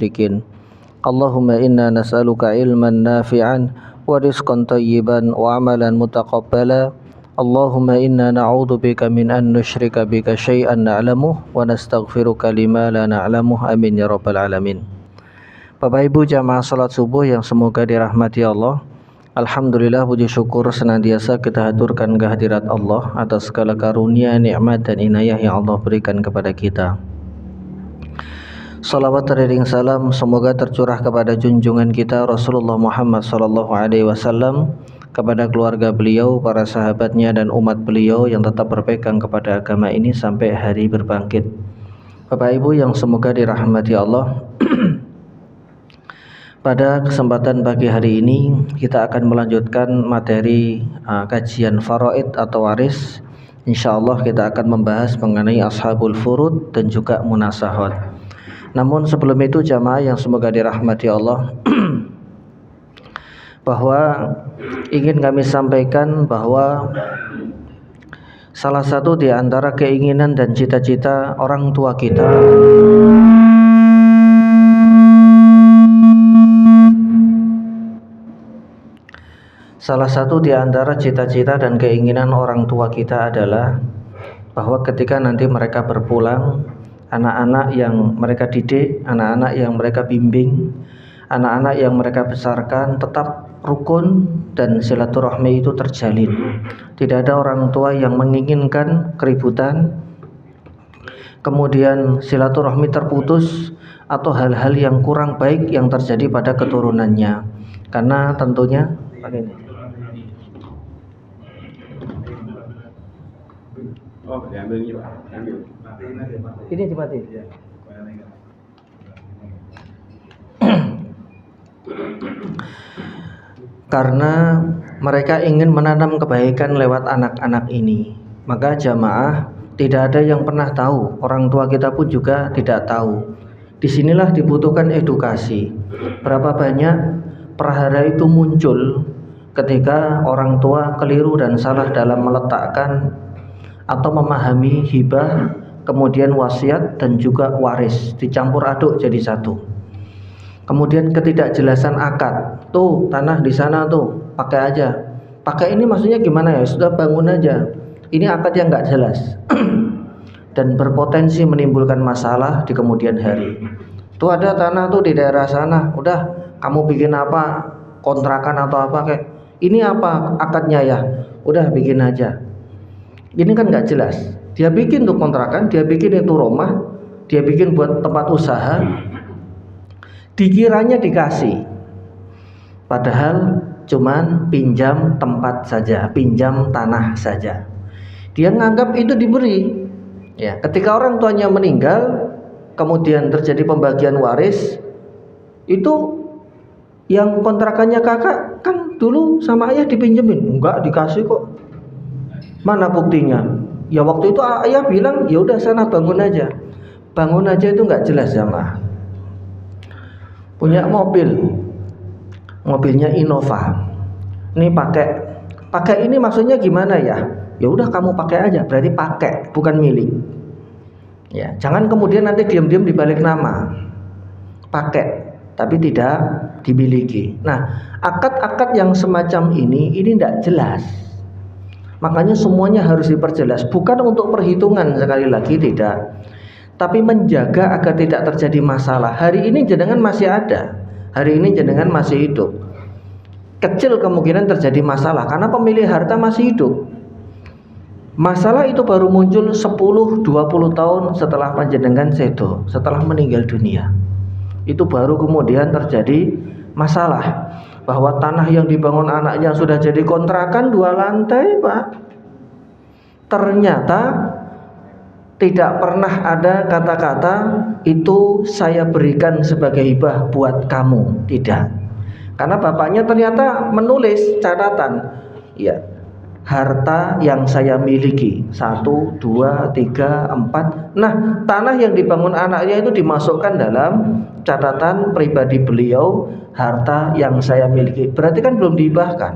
musyrikin. Allahumma inna nas'aluka ilman nafi'an wa rizqan thayyiban wa amalan mutaqabbala. Allahumma inna na'udzubika min an nusyrika bika syai'an na'lamuh wa nastaghfiruka lima la na'lamuh. Amin ya rabbal alamin. Bapak Ibu jamaah salat subuh yang semoga dirahmati Allah. Alhamdulillah, puji syukur senantiasa kita haturkan kehadirat Allah atas segala karunia, nikmat dan inayah yang Allah berikan kepada kita. Salawat teriring salam semoga tercurah kepada junjungan kita Rasulullah Muhammad SAW, kepada keluarga beliau, para sahabatnya dan umat beliau yang tetap berpegang kepada agama ini sampai hari berbangkit. Bapak Ibu yang semoga dirahmati Allah, pada kesempatan pagi hari ini kita akan melanjutkan materi kajian faraid atau waris. Insyaallah kita akan membahas mengenai ashabul furud dan juga munasahat. Namun sebelum itu jamaah yang semoga dirahmati Allah, bahwa ingin kami sampaikan bahwa salah satu di antara keinginan dan cita-cita orang tua kita dan keinginan orang tua kita adalah bahwa ketika nanti mereka berpulang, anak-anak yang mereka didik, anak-anak yang mereka bimbing, anak-anak yang mereka besarkan tetap rukun dan silaturahmi itu terjalin. Tidak ada orang tua yang menginginkan keributan, kemudian silaturahmi terputus, atau hal-hal yang kurang baik yang terjadi pada keturunannya. Karena tentunya ini dimatiin. Karena mereka ingin menanam kebaikan lewat anak-anak ini, maka jamaah tidak ada yang pernah tahu, orang tua kita pun juga tidak tahu. Disinilah dibutuhkan edukasi. Berapa banyak perhara itu muncul ketika orang tua keliru dan salah dalam meletakkan atau memahami hibah, kemudian wasiat dan juga waris, dicampur aduk jadi satu. Kemudian ketidakjelasan akad, tuh tanah di sana tuh pakai aja. Pakai ini maksudnya gimana ya? Sudah bangun aja. Ini akad yang nggak jelas dan berpotensi menimbulkan masalah di kemudian hari. Tuh ada tanah tuh di daerah sana, udah kamu bikin apa, kontrakan atau apa kayak ini apa akadnya ya? Udah bikin aja. Ini kan nggak jelas. Dia bikin tuh kontrakan, dia bikin itu rumah, dia bikin buat tempat usaha, dikiranya dikasih, padahal cuman pinjam tempat saja, pinjam tanah saja. Dia nganggap itu diberi. Ya, ketika orang tuanya meninggal, kemudian terjadi pembagian waris, itu yang kontrakannya kakak kan dulu sama ayah dipinjemin, enggak dikasih kok. Mana buktinya? Ya waktu itu ayah bilang ya udah sana bangun aja. Bangun aja itu nggak jelas jamaah. Punya mobil, mobilnya Innova. Ini pakai ini maksudnya gimana ya? Ya udah kamu pakai aja, berarti pakai bukan milik. Ya, jangan kemudian nanti diam-diam dibalik nama. Pakai tapi tidak dimiliki. Nah, akad-akad yang semacam ini tidak jelas. Makanya semuanya harus diperjelas, bukan untuk perhitungan sekali lagi tidak, tapi menjaga agar tidak terjadi masalah. Hari ini jenengan masih ada, hari ini jenengan masih hidup. Kecil kemungkinan terjadi masalah karena pemilik harta masih hidup. Masalah itu baru muncul 10-20 tahun setelah panjenengan sedo, setelah meninggal dunia. Itu baru kemudian terjadi masalah. Bahwa tanah yang dibangun anaknya sudah jadi kontrakan 2 lantai, Pak. Ternyata tidak pernah ada kata-kata itu saya berikan sebagai hibah buat kamu, tidak. Karena bapaknya ternyata menulis catatan, ya, harta yang saya miliki 1, 2, 3, 4. Nah, tanah yang dibangun anaknya itu dimasukkan dalam catatan pribadi beliau, harta yang saya miliki. Berarti kan belum dihibahkan.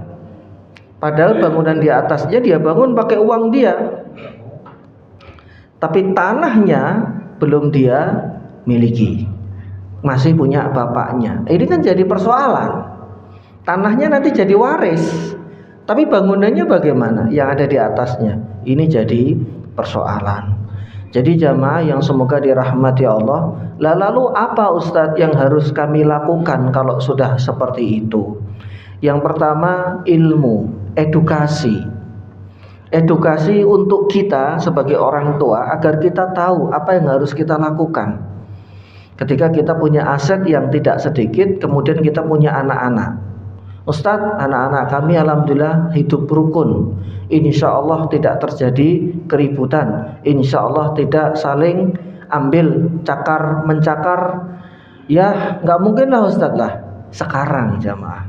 Padahal bangunan di atasnya dia bangun pakai uang dia, tapi tanahnya belum dia miliki. masih punya bapaknya. Ini kan jadi persoalan. Tanahnya nanti jadi waris, tapi bangunannya bagaimana yang ada di atasnya? Ini jadi persoalan. Jadi jamaah yang semoga dirahmati Allah, lalu apa Ustadz yang harus kami lakukan kalau sudah seperti itu? Yang pertama, ilmu, edukasi. Edukasi untuk kita sebagai orang tua agar kita tahu apa yang harus kita lakukan. Ketika kita punya aset yang tidak sedikit, kemudian kita punya anak-anak. Ustadz, anak-anak kami alhamdulillah hidup rukun. Insya Allah tidak terjadi keributan. Insya Allah tidak saling ambil cakar mencakar. Ya nggak mungkin lah Ustadz lah. Sekarang jamaah,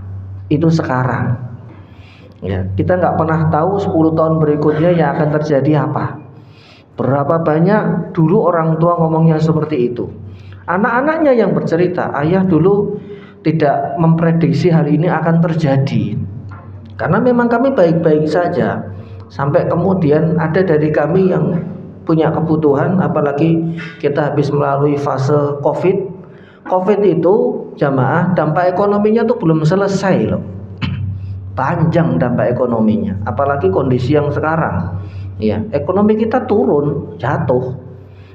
itu sekarang. Ya, kita nggak pernah tahu 10 tahun berikutnya yang akan terjadi apa. Berapa banyak dulu orang tua ngomongnya seperti itu. Anak-anaknya yang bercerita, ayah dulu tidak memprediksi hal ini akan terjadi, karena memang kami baik-baik saja, sampai kemudian ada dari kami yang punya kebutuhan, apalagi kita habis melalui fase COVID itu jamaah, dampak ekonominya tuh belum selesai loh, panjang dampak ekonominya, apalagi kondisi yang sekarang ya, ekonomi kita turun, jatuh,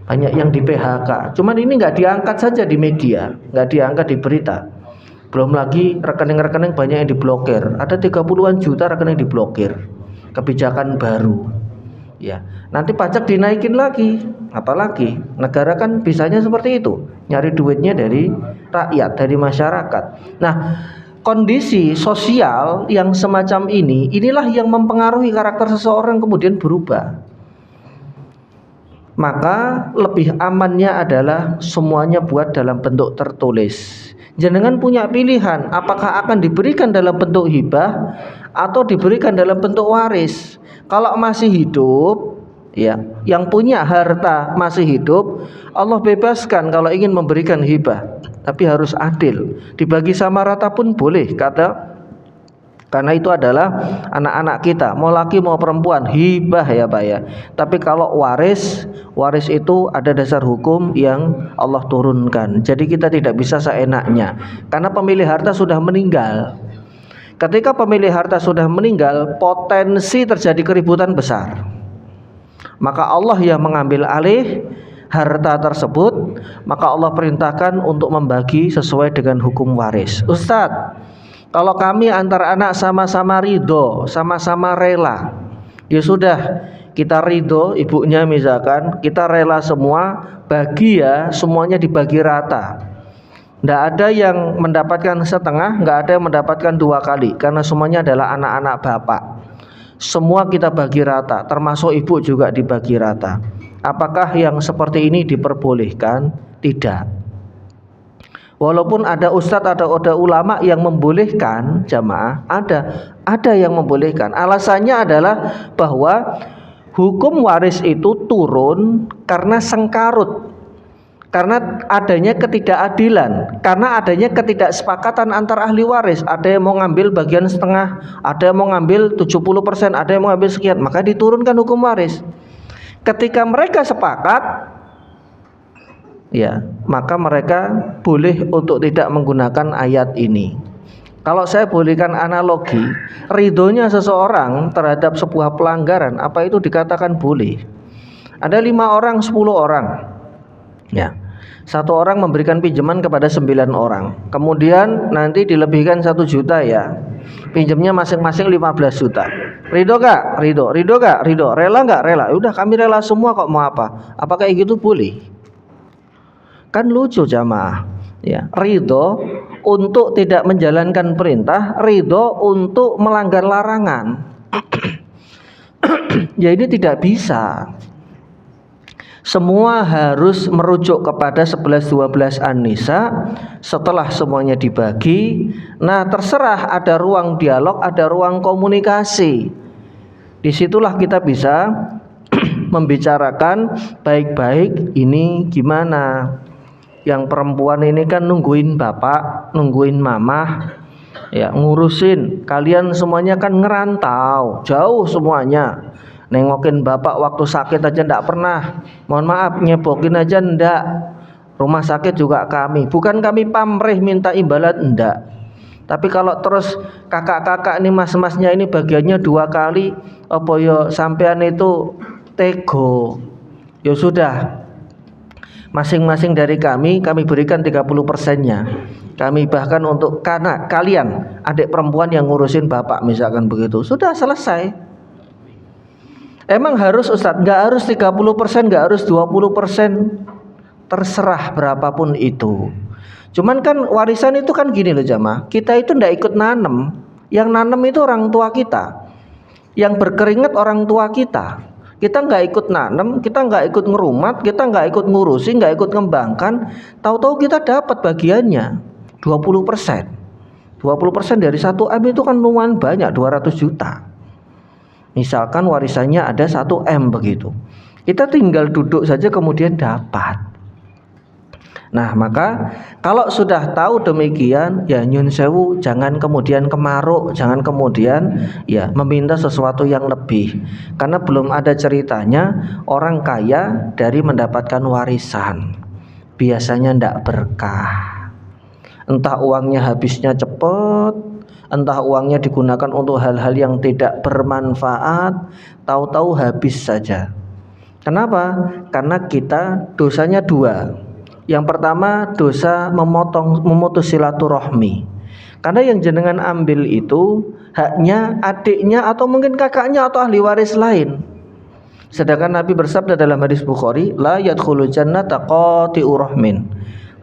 banyak yang di PHK, cuman ini nggak diangkat saja di media, nggak diangkat di berita. Belum lagi rekening-rekening banyak yang diblokir. Ada 30-an juta rekening diblokir. Kebijakan baru. Ya, nanti pajak dinaikin lagi. Apalagi negara kan bisanya seperti itu, nyari duitnya dari rakyat, dari masyarakat. Nah, kondisi sosial yang semacam ini, inilah yang mempengaruhi karakter seseorang kemudian berubah. Maka lebih amannya adalah semuanya buat dalam bentuk tertulis. Jenengan punya pilihan, apakah akan diberikan dalam bentuk hibah atau diberikan dalam bentuk waris. Kalau masih hidup, ya, yang punya harta masih hidup, Allah bebaskan kalau ingin memberikan hibah, tapi harus adil. Dibagi sama rata pun boleh, karena itu adalah anak-anak kita, mau laki mau perempuan, hibah ya Pak ya. Tapi kalau waris itu ada dasar hukum yang Allah turunkan. Jadi kita tidak bisa seenaknya, karena pemilik harta sudah meninggal. Ketika pemilik harta sudah meninggal, potensi terjadi keributan besar. Maka Allah yang mengambil alih harta tersebut, maka Allah perintahkan untuk membagi sesuai dengan hukum waris. Ustadz, kalau kami antar anak sama-sama ridho, sama-sama rela, ya sudah, kita ridho, ibunya misalkan, kita rela semua, bagi ya, semuanya dibagi rata. Tidak ada yang mendapatkan setengah, nggak ada yang mendapatkan 2 kali, karena semuanya adalah anak-anak bapak. Semua kita bagi rata, termasuk ibu juga dibagi rata. Apakah yang seperti ini diperbolehkan? Tidak. Walaupun ada ustadz, ada ulama yang membolehkan jamaah, ada yang membolehkan. Alasannya adalah bahwa hukum waris itu turun karena sengkarut, karena adanya ketidakadilan, karena adanya ketidaksepakatan antar ahli waris. Ada yang mau ngambil bagian setengah, ada yang mau ngambil 70%, ada yang mau ngambil sekian, maka diturunkan hukum waris. Ketika mereka sepakat, ya, maka mereka boleh untuk tidak menggunakan ayat ini. Kalau saya bolehkan analogi, ridhonya seseorang terhadap sebuah pelanggaran, apa itu dikatakan boleh? Ada 5 orang, 10 orang. Ya. 1 orang memberikan pinjaman kepada 9 orang. Kemudian nanti dilebihkan 1 juta ya. Pinjamnya masing-masing 15 juta. Ridho gak? Ridho. Ridho gak? Ridho. Rela gak? Rela. Udah kami rela semua kok, mau apa? Apa kayak gitu boleh? Kan lucu jamaah, ya, ridho untuk tidak menjalankan perintah, ridho untuk melanggar larangan. Ya ini tidak bisa. Semua harus merujuk kepada 11-12 An-Nisa. Setelah semuanya dibagi, nah terserah, ada ruang dialog, ada ruang komunikasi. Disitulah kita bisa membicarakan baik-baik ini gimana. Yang perempuan ini kan nungguin bapak, nungguin mama, ya, ngurusin. Kalian semuanya kan ngerantau, jauh semuanya. Nengokin bapak waktu sakit aja ndak pernah. Mohon maaf, nyebokin aja ndak. rumah sakit juga kami. Bukan kami pamrih minta imbalan, enggak. Tapi kalau terus kakak-kakak ini, mas-masnya ini bagiannya 2 kali, apa ya sampean itu tego, ya sudah, masing-masing dari kami berikan 30%-nya. Kami bahkan untuk karena kalian adik perempuan yang ngurusin bapak, misalkan begitu, sudah selesai. Emang harus Ustadz? Nggak harus 30%, nggak harus 20%, terserah berapapun itu. Cuman kan warisan itu kan gini loh jamaah, kita itu nggak ikut nanem, yang nanem itu orang tua kita, yang berkeringat orang tua kita. Kita nggak ikut nanem, kita nggak ikut ngerumat, kita nggak ikut ngurusi, nggak ikut ngembangkan, tahu-tahu kita dapat bagiannya 20%. 20% dari 1 M itu kan lumayan banyak, 200 juta. Misalkan warisannya ada 1 M begitu. Kita tinggal duduk saja kemudian dapat. Nah, maka kalau sudah tahu demikian, ya nyun sewu, jangan kemudian kemaruk, jangan kemudian ya meminta sesuatu yang lebih. Karena belum ada ceritanya orang kaya dari mendapatkan warisan. Biasanya ndak berkah. Entah uangnya habisnya cepat, entah uangnya digunakan untuk hal-hal yang tidak bermanfaat, tahu-tahu habis saja. Kenapa? Karena kita dosanya 2. Yang pertama, dosa memutus silaturahmi. Karena yang jenengan ambil itu haknya adiknya atau mungkin kakaknya atau ahli waris lain. Sedangkan Nabi bersabda dalam hadis Bukhari, la yadkhulul jannata qati'ur rahmin.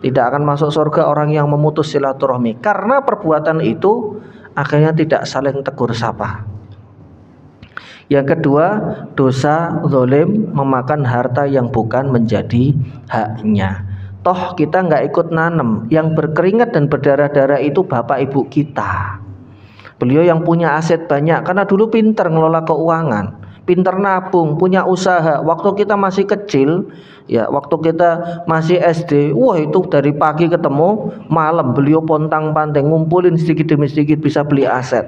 Tidak akan masuk surga orang yang memutus silaturahmi. Karena perbuatan itu akhirnya tidak saling tegur sapa. Yang kedua, dosa zalim, memakan harta yang bukan menjadi haknya. Toh kita nggak ikut nanem, yang berkeringat dan berdarah-darah itu bapak ibu kita. Beliau yang punya aset banyak karena dulu pintar ngelola keuangan, pintar nabung, punya usaha. Waktu kita masih kecil, ya waktu kita masih SD, wah itu dari pagi ketemu malam beliau pontang-panting ngumpulin sedikit demi sedikit bisa beli aset.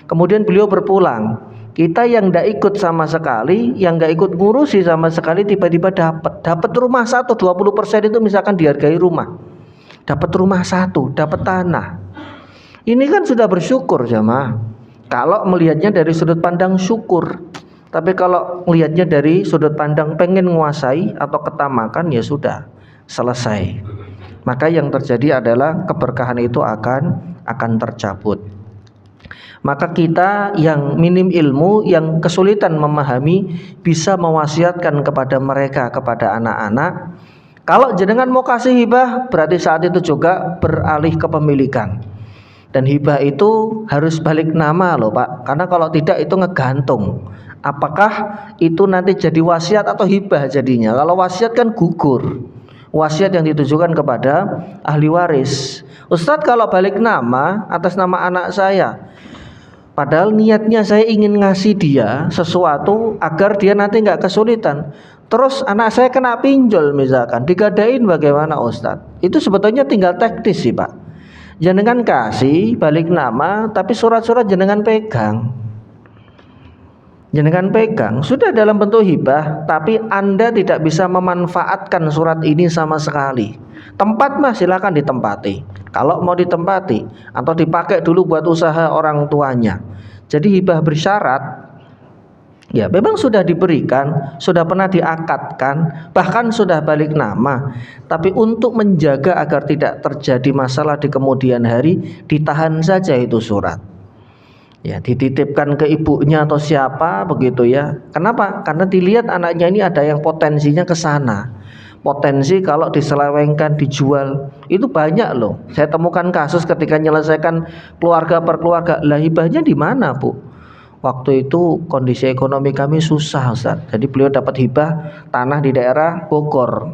Kemudian beliau berpulang. Kita yang tidak ikut sama sekali, yang nggak ikut ngurusi sama sekali, tiba-tiba dapat rumah 1, 20% itu misalkan dihargai rumah, dapat rumah 1, dapat tanah. Ini kan sudah bersyukur jamaah. Kalau melihatnya dari sudut pandang syukur. Tapi kalau melihatnya dari sudut pandang pengen menguasai atau ketamakan, ya sudah selesai. Maka yang terjadi adalah keberkahan itu akan tercabut. Maka kita yang minim ilmu, yang kesulitan memahami, bisa mewasiatkan kepada mereka, kepada anak-anak, kalau jenengan mau kasih hibah, berarti saat itu juga beralih kepemilikan. Dan hibah itu harus balik nama loh Pak, karena kalau tidak itu ngegantung. Apakah itu nanti jadi wasiat atau hibah jadinya? Kalau wasiat kan gugur. Wasiat yang ditujukan kepada ahli waris. Ustadz, kalau balik nama atas nama anak saya, padahal niatnya saya ingin ngasih dia sesuatu agar dia nanti nggak kesulitan. Terus anak saya kena pinjol misalkan, digadain bagaimana Ustadz? Itu sebetulnya tinggal teknis sih Pak. Jenengan kasih balik nama, tapi surat-surat jenengan pegang. Jenengan pegang, sudah dalam bentuk hibah, tapi Anda tidak bisa memanfaatkan surat ini sama sekali. Tempat mah silakan ditempati. Kalau mau ditempati atau dipakai dulu buat usaha orang tuanya. Jadi hibah bersyarat, ya memang sudah diberikan, sudah pernah diakadkan, bahkan sudah balik nama. Tapi untuk menjaga agar tidak terjadi masalah di kemudian hari, ditahan saja itu surat. Ya, dititipkan ke ibunya atau siapa begitu ya. Kenapa? Karena dilihat anaknya ini ada yang potensinya ke sana. Potensi kalau diselewengkan, dijual, itu banyak loh. Saya temukan kasus ketika menyelesaikan keluarga per keluarga. Lah hibahnya di mana Bu? Waktu itu kondisi ekonomi kami susah Ustaz. Jadi beliau dapat hibah tanah di daerah Bogor.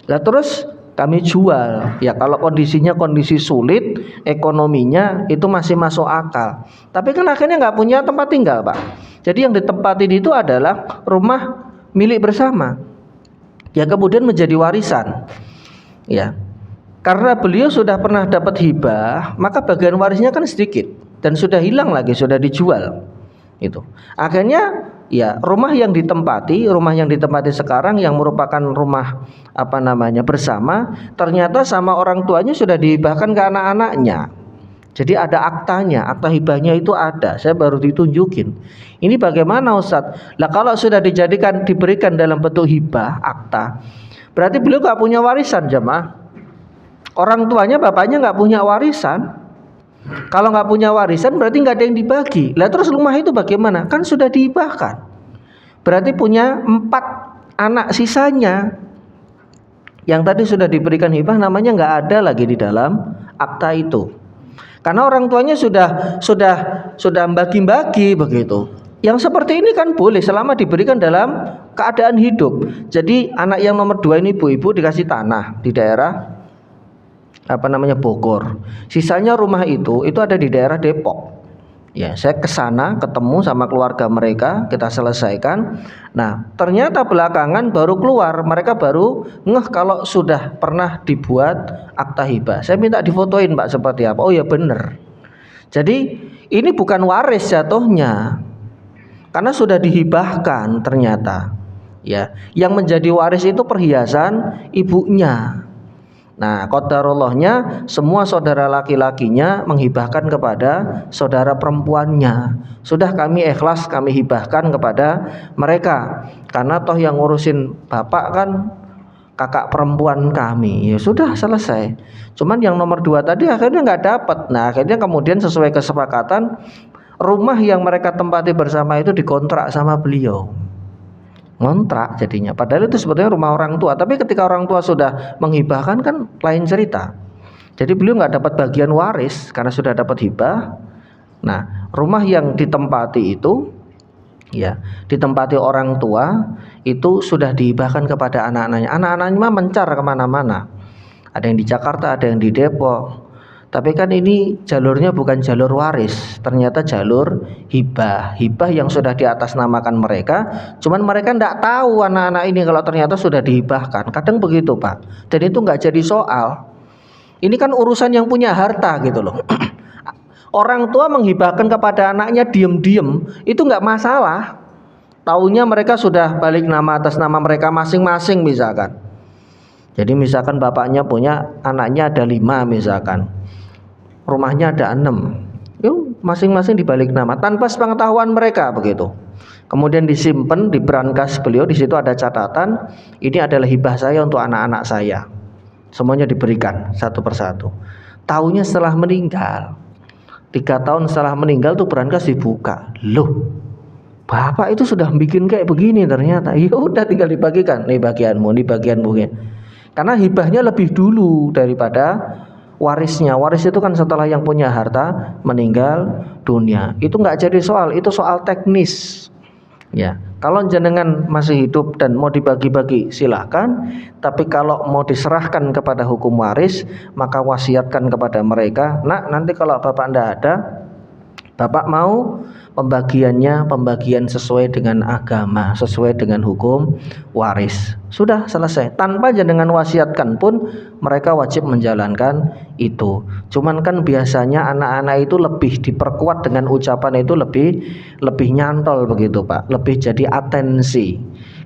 Lah terus kami jual. Ya kalau kondisinya kondisi sulit, ekonominya itu masih masuk akal. Tapi kan akhirnya nggak punya tempat tinggal Pak. Jadi yang ditempatin itu adalah rumah milik bersama, yang kemudian menjadi warisan. Ya, karena beliau sudah pernah dapat hibah, maka bagian warisnya kan sedikit dan sudah hilang lagi, sudah dijual. Itu. Akhirnya ya rumah yang ditempati sekarang yang merupakan rumah bersama, ternyata sama orang tuanya sudah dihibahkan ke anak-anaknya. Jadi ada aktanya, akta hibahnya itu ada. Saya baru ditunjukin. Ini bagaimana Ustadz? Lah kalau sudah diberikan dalam bentuk hibah, akta, berarti beliau nggak punya warisan jemaah. Orang tuanya, bapaknya nggak punya warisan. Kalau nggak punya warisan berarti nggak ada yang dibagi. Lah terus rumah itu bagaimana? Kan sudah dihibahkan. Berarti punya 4 anak sisanya. Yang tadi sudah diberikan hibah namanya nggak ada lagi di dalam akta itu. Karena orang tuanya sudah bagi-bagi begitu. Yang seperti ini kan boleh selama diberikan dalam keadaan hidup. Jadi anak yang nomor 2 ini ibu-ibu dikasih tanah di daerah Bogor. Sisanya rumah itu ada di daerah Depok. Ya, saya ke sana ketemu sama keluarga mereka, kita selesaikan. Nah, ternyata belakangan baru keluar, mereka baru ngeh kalau sudah pernah dibuat akta hibah. Saya minta difotoin, Pak, seperti apa. Oh ya bener. Jadi ini bukan waris jatuhnya. Karena sudah dihibahkan ternyata. Ya, yang menjadi waris itu perhiasan ibunya. Nah, qadarullohnya semua saudara laki-lakinya menghibahkan kepada saudara perempuannya. Sudah kami ikhlas, kami hibahkan kepada mereka. Karena toh yang ngurusin bapak kan kakak perempuan kami. Ya sudah selesai. Cuman yang nomor 2 tadi akhirnya nggak dapat. Nah, akhirnya kemudian sesuai kesepakatan rumah yang mereka tempati bersama itu dikontrak sama beliau. Ngontrak jadinya, padahal itu sebetulnya rumah orang tua, tapi ketika orang tua sudah menghibahkan kan lain cerita. Jadi beliau nggak dapat bagian waris karena sudah dapat hibah. Nah, rumah yang ditempati itu ya ditempati orang tua itu sudah dihibahkan kepada anak-anaknya. Anak-anaknya mah mencar kemana-mana, ada yang di Jakarta, ada yang di Depok. Tapi kan ini jalurnya bukan jalur waris, ternyata jalur hibah. Hibah yang sudah diatasnamakan mereka, cuman mereka tidak tahu anak-anak ini kalau ternyata sudah dihibahkan. Kadang begitu, Pak. Dan itu nggak jadi soal. Ini kan urusan yang punya harta gitu loh. Orang tua menghibahkan kepada anaknya diem-diem, itu nggak masalah. Taunya mereka sudah balik nama atas nama mereka masing-masing misalkan. Jadi misalkan bapaknya punya anaknya ada 5 misalkan. Rumahnya ada 6, yuk masing-masing dibalik nama tanpa sepengetahuan mereka begitu. Kemudian disimpan di brankas beliau, di situ ada catatan, ini adalah hibah saya untuk anak-anak saya. Semuanya diberikan satu persatu. Taunya setelah meninggal, 3 tahun setelah meninggal tuh brankas dibuka. Loh, bapak itu sudah bikin kayak begini ternyata. Ya udah tinggal dibagikan, nih bagianmu, nih bagianmu. Karena hibahnya lebih dulu daripada warisnya. Waris itu kan setelah yang punya harta meninggal dunia. Itu nggak jadi soal, itu soal teknis. Ya, kalau jenengan masih hidup dan mau dibagi-bagi silahkan. Tapi kalau mau diserahkan kepada hukum waris, maka wasiatkan kepada mereka. Nah, nanti kalau bapak ndak ada, bapak mau pembagian sesuai dengan agama, sesuai dengan hukum waris. Sudah selesai. Tanpa jenengan wasiatkan pun mereka wajib menjalankan itu. Cuman kan biasanya anak-anak itu lebih diperkuat dengan ucapan itu lebih nyantol begitu, Pak. Lebih jadi atensi.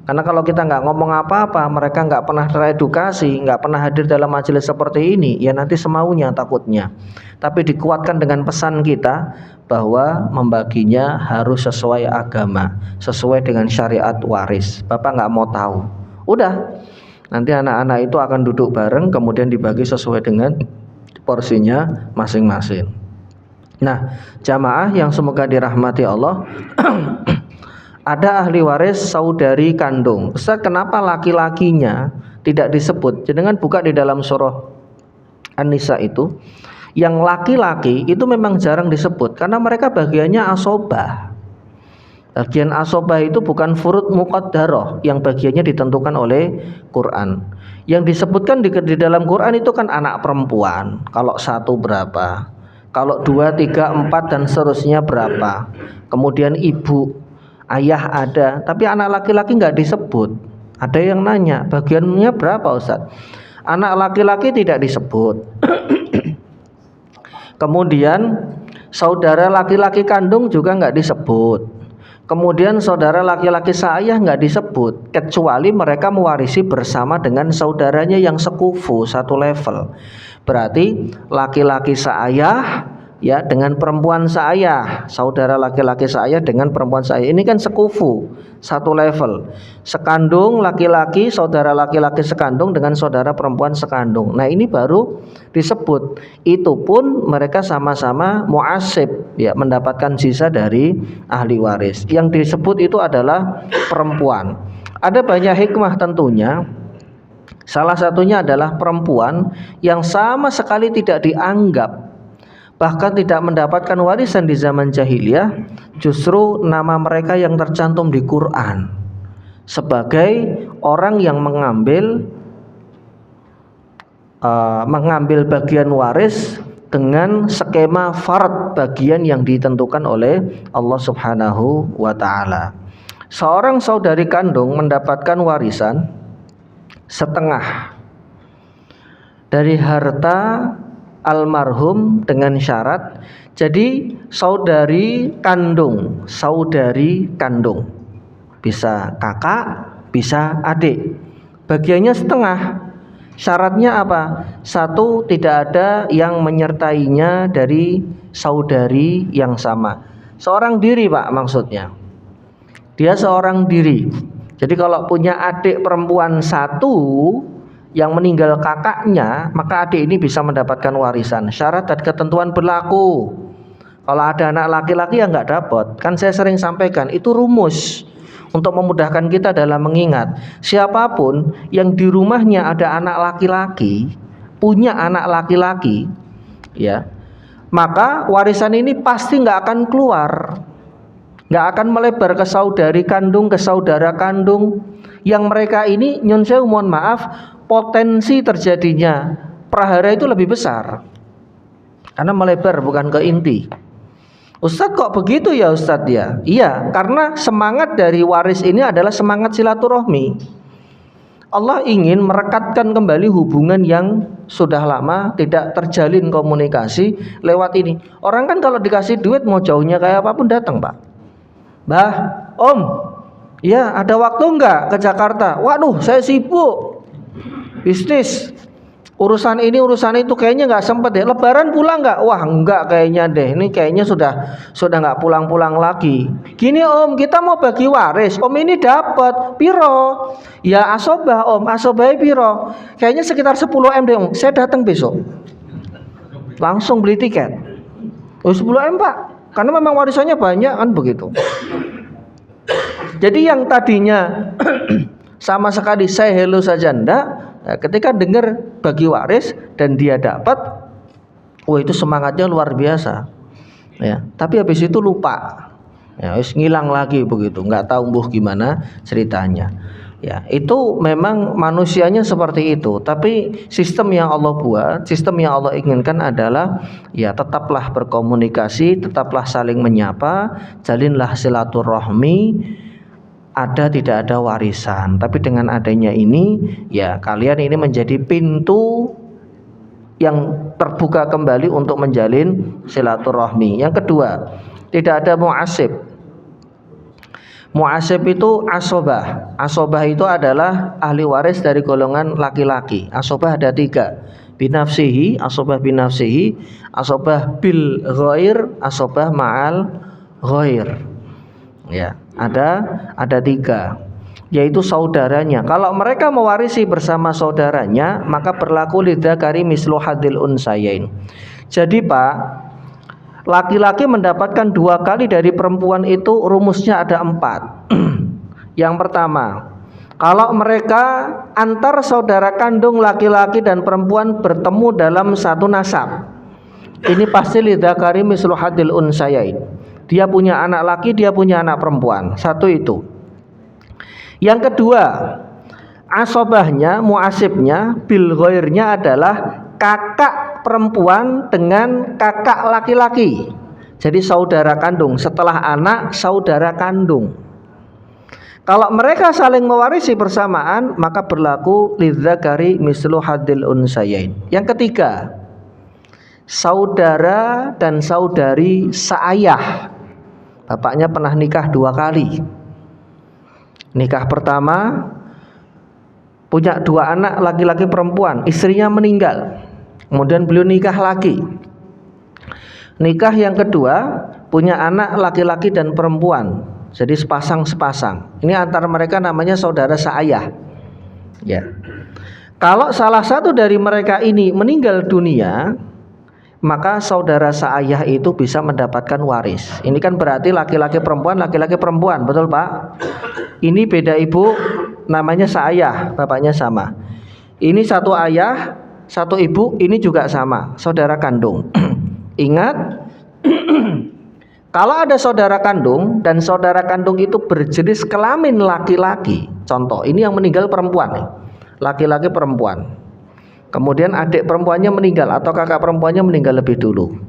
Karena kalau kita nggak ngomong apa-apa, mereka nggak pernah teredukasi, nggak pernah hadir dalam majelis seperti ini, ya nanti semaunya takutnya. Tapi dikuatkan dengan pesan kita bahwa membaginya harus sesuai agama, sesuai dengan syariat waris. Bapak nggak mau tahu, udah nanti anak-anak itu akan duduk bareng, kemudian dibagi sesuai dengan porsinya masing-masing. Nah, jamaah yang semoga dirahmati Allah, ada ahli waris saudari kandung. Ustaz, kenapa laki-lakinya tidak disebut? Jangan buka di dalam surah An-Nisa itu. Yang laki-laki itu memang jarang disebut karena mereka bagiannya asobah. Bagian asobah itu bukan furud muqaddarah yang bagiannya ditentukan oleh Quran. Yang disebutkan di dalam Quran itu kan anak perempuan. Kalau 1 berapa? Kalau 2, 3, 4 dan seterusnya berapa? Kemudian ibu, ayah ada, tapi anak laki-laki nggak disebut. Ada yang nanya, bagiannya berapa Ustaz? Anak laki-laki tidak disebut. Kemudian saudara laki-laki kandung juga nggak disebut. Kemudian saudara laki-laki seayah nggak disebut, kecuali mereka mewarisi bersama dengan saudaranya yang sekufu satu level. Berarti laki-laki seayah ya dengan perempuan seayah, saudara laki-laki seayah dengan perempuan seayah, ini kan sekufu satu level. Sekandung laki-laki, saudara laki-laki sekandung dengan saudara perempuan sekandung. Nah ini baru disebut. Itu pun mereka sama-sama mu'asib ya, mendapatkan sisa dari ahli waris. Yang disebut itu adalah perempuan. Ada banyak hikmah tentunya. Salah satunya adalah perempuan yang sama sekali tidak dianggap, bahkan tidak mendapatkan warisan di zaman jahiliyah, justru nama mereka yang tercantum di Quran sebagai orang yang mengambil bagian waris dengan skema fard, bagian yang ditentukan oleh Allah Subhanahu wa taala. Seorang saudari kandung mendapatkan warisan setengah dari harta almarhum dengan syarat jadi saudari kandung, bisa kakak, bisa adik, bagiannya setengah. Syaratnya apa? Satu, tidak ada yang menyertainya dari saudari yang sama. Seorang diri Pak maksudnya. Dia seorang diri. Jadi kalau punya adik perempuan satu yang meninggal kakaknya, maka adik ini bisa mendapatkan warisan. Syarat dan ketentuan berlaku. Kalau ada anak laki-laki yang nggak dapat, kan saya sering sampaikan itu rumus untuk memudahkan kita dalam mengingat. Siapapun yang di rumahnya ada anak laki-laki, punya anak laki-laki, ya, maka warisan ini pasti nggak akan keluar. Nggak akan melebar ke saudari kandung, ke saudara kandung. Yang mereka ini, nyun sewu mohon maaf, potensi terjadinya prahara itu lebih besar karena melebar bukan ke inti. Ustadz kok begitu ya Ustadz ya? Iya, karena semangat dari waris ini adalah semangat silaturahmi. Allah ingin merekatkan kembali hubungan yang sudah lama tidak terjalin komunikasi lewat ini. Orang kan kalau dikasih duit mau jauhnya kayak apapun datang Pak. Mbah, Om, ya ada waktu enggak ke Jakarta? Waduh, saya sibuk bisnis, urusan ini urusan itu, kayaknya nggak sempet deh. Lebaran pulang nggak? Wah enggak kayaknya deh, ini kayaknya sudah nggak pulang lagi. Gini Om, kita mau bagi waris. Om ini dapat piro? Ya asobah Om, asobah piro? Kayaknya sekitar 10 M deh Om. Saya datang besok, langsung beli tiket. Oh 10 M Pak, karena memang warisannya banyak kan begitu. Jadi yang tadinya sama sekali saya hello saja ndak, ketika dengar bagi waris dan dia dapat, wah itu semangatnya luar biasa. Ya, tapi habis itu lupa. Ya, wis ngilang lagi begitu, nggak tahu mbuh gimana ceritanya. Ya, itu memang manusianya seperti itu. Tapi sistem yang Allah buat, sistem yang Allah inginkan adalah ya tetaplah berkomunikasi, tetaplah saling menyapa, jalinlah silaturahmi. Ada tidak ada warisan, tapi dengan adanya ini ya kalian ini menjadi pintu yang terbuka kembali untuk menjalin silaturahmi. Yang kedua, tidak ada mu'asib. Mu'asib itu asobah. Asobah itu adalah ahli waris dari golongan laki-laki. Asobah ada 3, binafsihi, asobah binafsihi, asobah bil ghair, asobah ma'al ghair. Ya, ada 3, yaitu saudaranya. Kalau mereka mewarisi bersama saudaranya, maka berlaku lidzakari mislu hadil unsayain. Jadi Pak, laki-laki mendapatkan 2 kali dari perempuan itu rumusnya ada 4. Yang pertama, kalau mereka antar saudara kandung laki-laki dan perempuan bertemu dalam satu nasab, ini pasti lidzakari mislu hadil unsayain. Dia punya anak laki, dia punya anak perempuan. Satu itu. Yang kedua, asobahnya, muasibnya, bil ghairnya adalah kakak perempuan dengan kakak laki-laki. Jadi saudara kandung, setelah anak saudara kandung. Kalau mereka saling mewarisi bersamaan, maka berlaku lidzakari mislu hadil unsayain. Yang ketiga, saudara dan saudari seayah. Bapaknya pernah nikah 2 kali. Nikah pertama punya 2 anak laki-laki perempuan, istrinya meninggal. Kemudian beliau nikah lagi. Nikah yang kedua punya anak laki-laki dan perempuan. Jadi sepasang. Ini antara mereka namanya saudara seayah. Ya. Kalau salah satu dari mereka ini meninggal dunia, maka saudara seayah itu bisa mendapatkan waris. Ini kan berarti laki-laki perempuan, betul Pak? Ini beda ibu, namanya seayah, bapaknya sama. Ini satu ayah, satu ibu, ini juga sama, saudara kandung. Ingat, kalau ada saudara kandung dan saudara kandung itu berjenis kelamin laki-laki, contoh, ini yang meninggal perempuan nih. Laki-laki perempuan, kemudian adik perempuannya meninggal atau kakak perempuannya meninggal lebih dulu,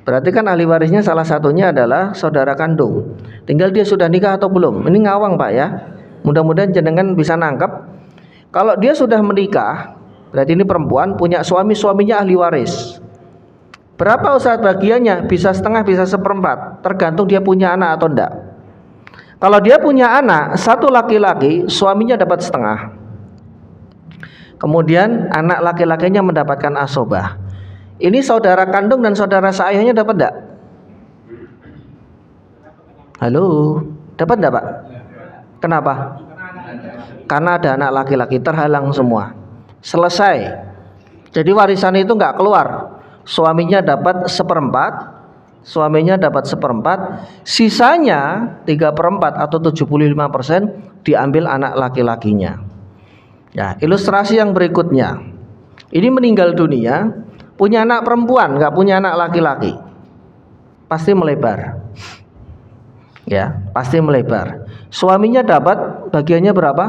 berarti kan ahli warisnya salah satunya adalah saudara kandung. Tinggal dia sudah nikah atau belum. Ini ngawang Pak ya, mudah-mudahan jenengan bisa nangkep. Kalau dia sudah menikah, berarti ini perempuan punya suami, suaminya ahli waris. Berapa Ustaz bagiannya? Bisa setengah, bisa seperempat, tergantung dia punya anak atau enggak. Kalau dia punya anak, satu laki-laki, suaminya dapat setengah. Kemudian anak laki-lakinya mendapatkan asobah. Ini saudara kandung dan saudara seayahnya dapat enggak? Halo, dapat enggak Pak? Kenapa? Karena ada anak laki-laki, terhalang semua. Selesai. Jadi warisan itu enggak keluar. Suaminya dapat seperempat, sisanya 3/4 atau 75% diambil anak laki-lakinya. Ya, ilustrasi yang berikutnya. Ini meninggal dunia, punya anak perempuan, nggak punya anak laki-laki. Pasti melebar. Ya, pasti melebar. Suaminya dapat bagiannya berapa?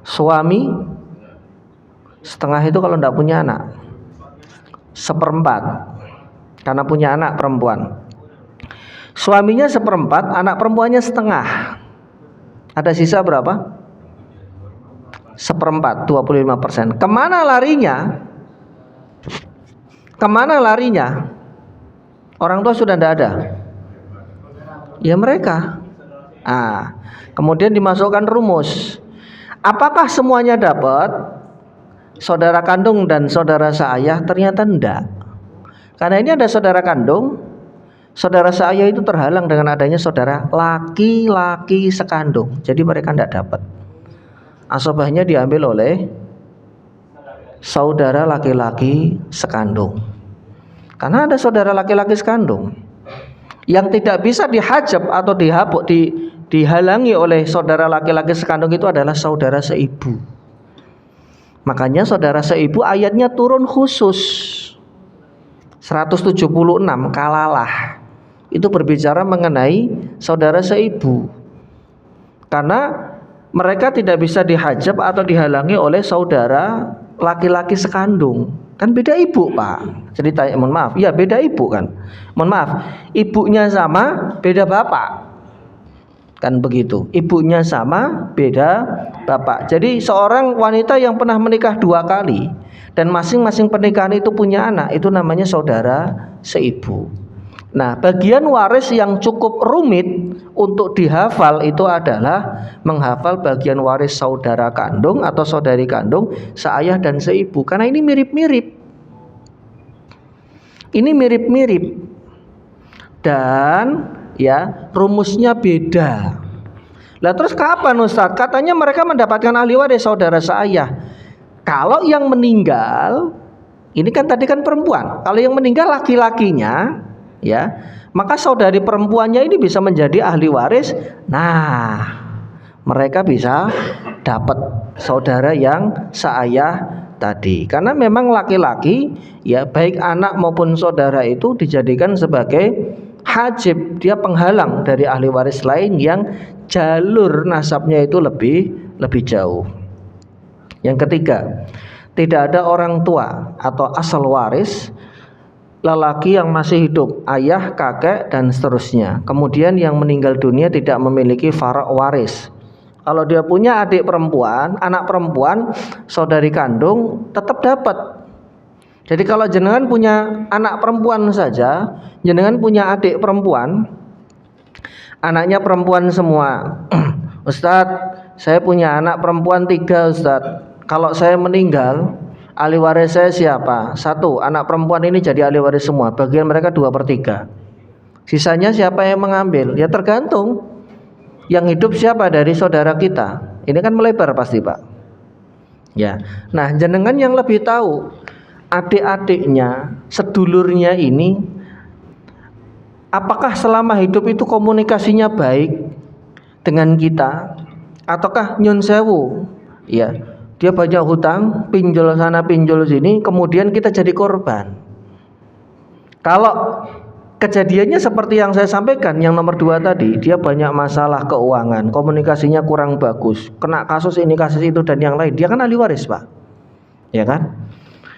Suami setengah itu kalau nggak punya anak. Seperempat karena punya anak perempuan. Suaminya seperempat, anak perempuannya setengah. Ada sisa berapa? Seperempat, 25%. Kemana larinya? Orang tua sudah tidak ada. Ya mereka. Kemudian dimasukkan rumus. Apakah semuanya dapat? Saudara kandung dan saudara seayah ternyata enggak. Karena ini ada saudara kandung, saudara seayah itu terhalang dengan adanya saudara laki-laki sekandung. Jadi mereka enggak dapat. Asobahnya diambil oleh saudara laki-laki sekandung. Karena ada saudara laki-laki sekandung yang tidak bisa dihajab atau dihalangi oleh saudara laki-laki sekandung itu adalah saudara seibu. Makanya saudara seibu ayatnya turun khusus 176 kalalah. Itu berbicara mengenai saudara seibu. Karena mereka tidak bisa dihajab atau dihalangi oleh saudara laki-laki sekandung. Kan beda ibu Pak. Ceritanya, mohon maaf. Ya beda ibu kan. Mohon maaf. Ibunya sama, beda bapak. Kan begitu. Ibunya sama, beda bapak. Jadi seorang wanita yang pernah menikah 2 kali dan masing-masing pernikahan itu punya anak, itu namanya saudara seibu. Nah, bagian waris yang cukup rumit untuk dihafal itu adalah menghafal bagian waris saudara kandung atau saudari kandung, seayah dan seibu. Karena ini mirip-mirip. Dan ya, rumusnya beda. Lah terus kapan Ustadz? Katanya mereka mendapatkan ahli waris saudara seayah. Kalau yang meninggal, ini kan tadi kan perempuan. Kalau yang meninggal laki-lakinya, ya, maka saudari perempuannya ini bisa menjadi ahli waris. Nah, mereka bisa dapat saudara yang seayah tadi. Karena memang laki-laki, ya baik anak maupun saudara itu dijadikan sebagai hajib, dia penghalang dari ahli waris lain yang jalur nasabnya itu lebih jauh. Yang ketiga, tidak ada orang tua atau asal waris lelaki yang masih hidup, ayah, kakek dan seterusnya. Kemudian yang meninggal dunia tidak memiliki fara' waris. Kalau dia punya adik perempuan, anak perempuan, saudari kandung tetap dapat. Jadi kalau jenengan punya anak perempuan saja, jenengan punya adik perempuan, anaknya perempuan semua. Ustadz, saya punya anak perempuan 3 Ustadz. Kalau saya meninggal, ahli waris saya siapa? 1, anak perempuan ini jadi ahli waris semua. Bagian mereka 2/3. Sisanya siapa yang mengambil? Ya tergantung. Yang hidup siapa dari saudara kita? Ini kan melebar pasti Pak. Ya. Nah, jenengan yang lebih tahu adik-adiknya, sedulurnya ini, apakah selama hidup itu komunikasinya baik dengan kita, ataukah nyun sewu, ya dia banyak hutang, pinjol sana pinjol sini, kemudian kita jadi korban. Kalau kejadiannya seperti yang saya sampaikan, yang nomor 2 tadi, dia banyak masalah keuangan, komunikasinya kurang bagus, kena kasus ini kasus itu dan yang lain, dia kan ahli waris Pak, ya kan?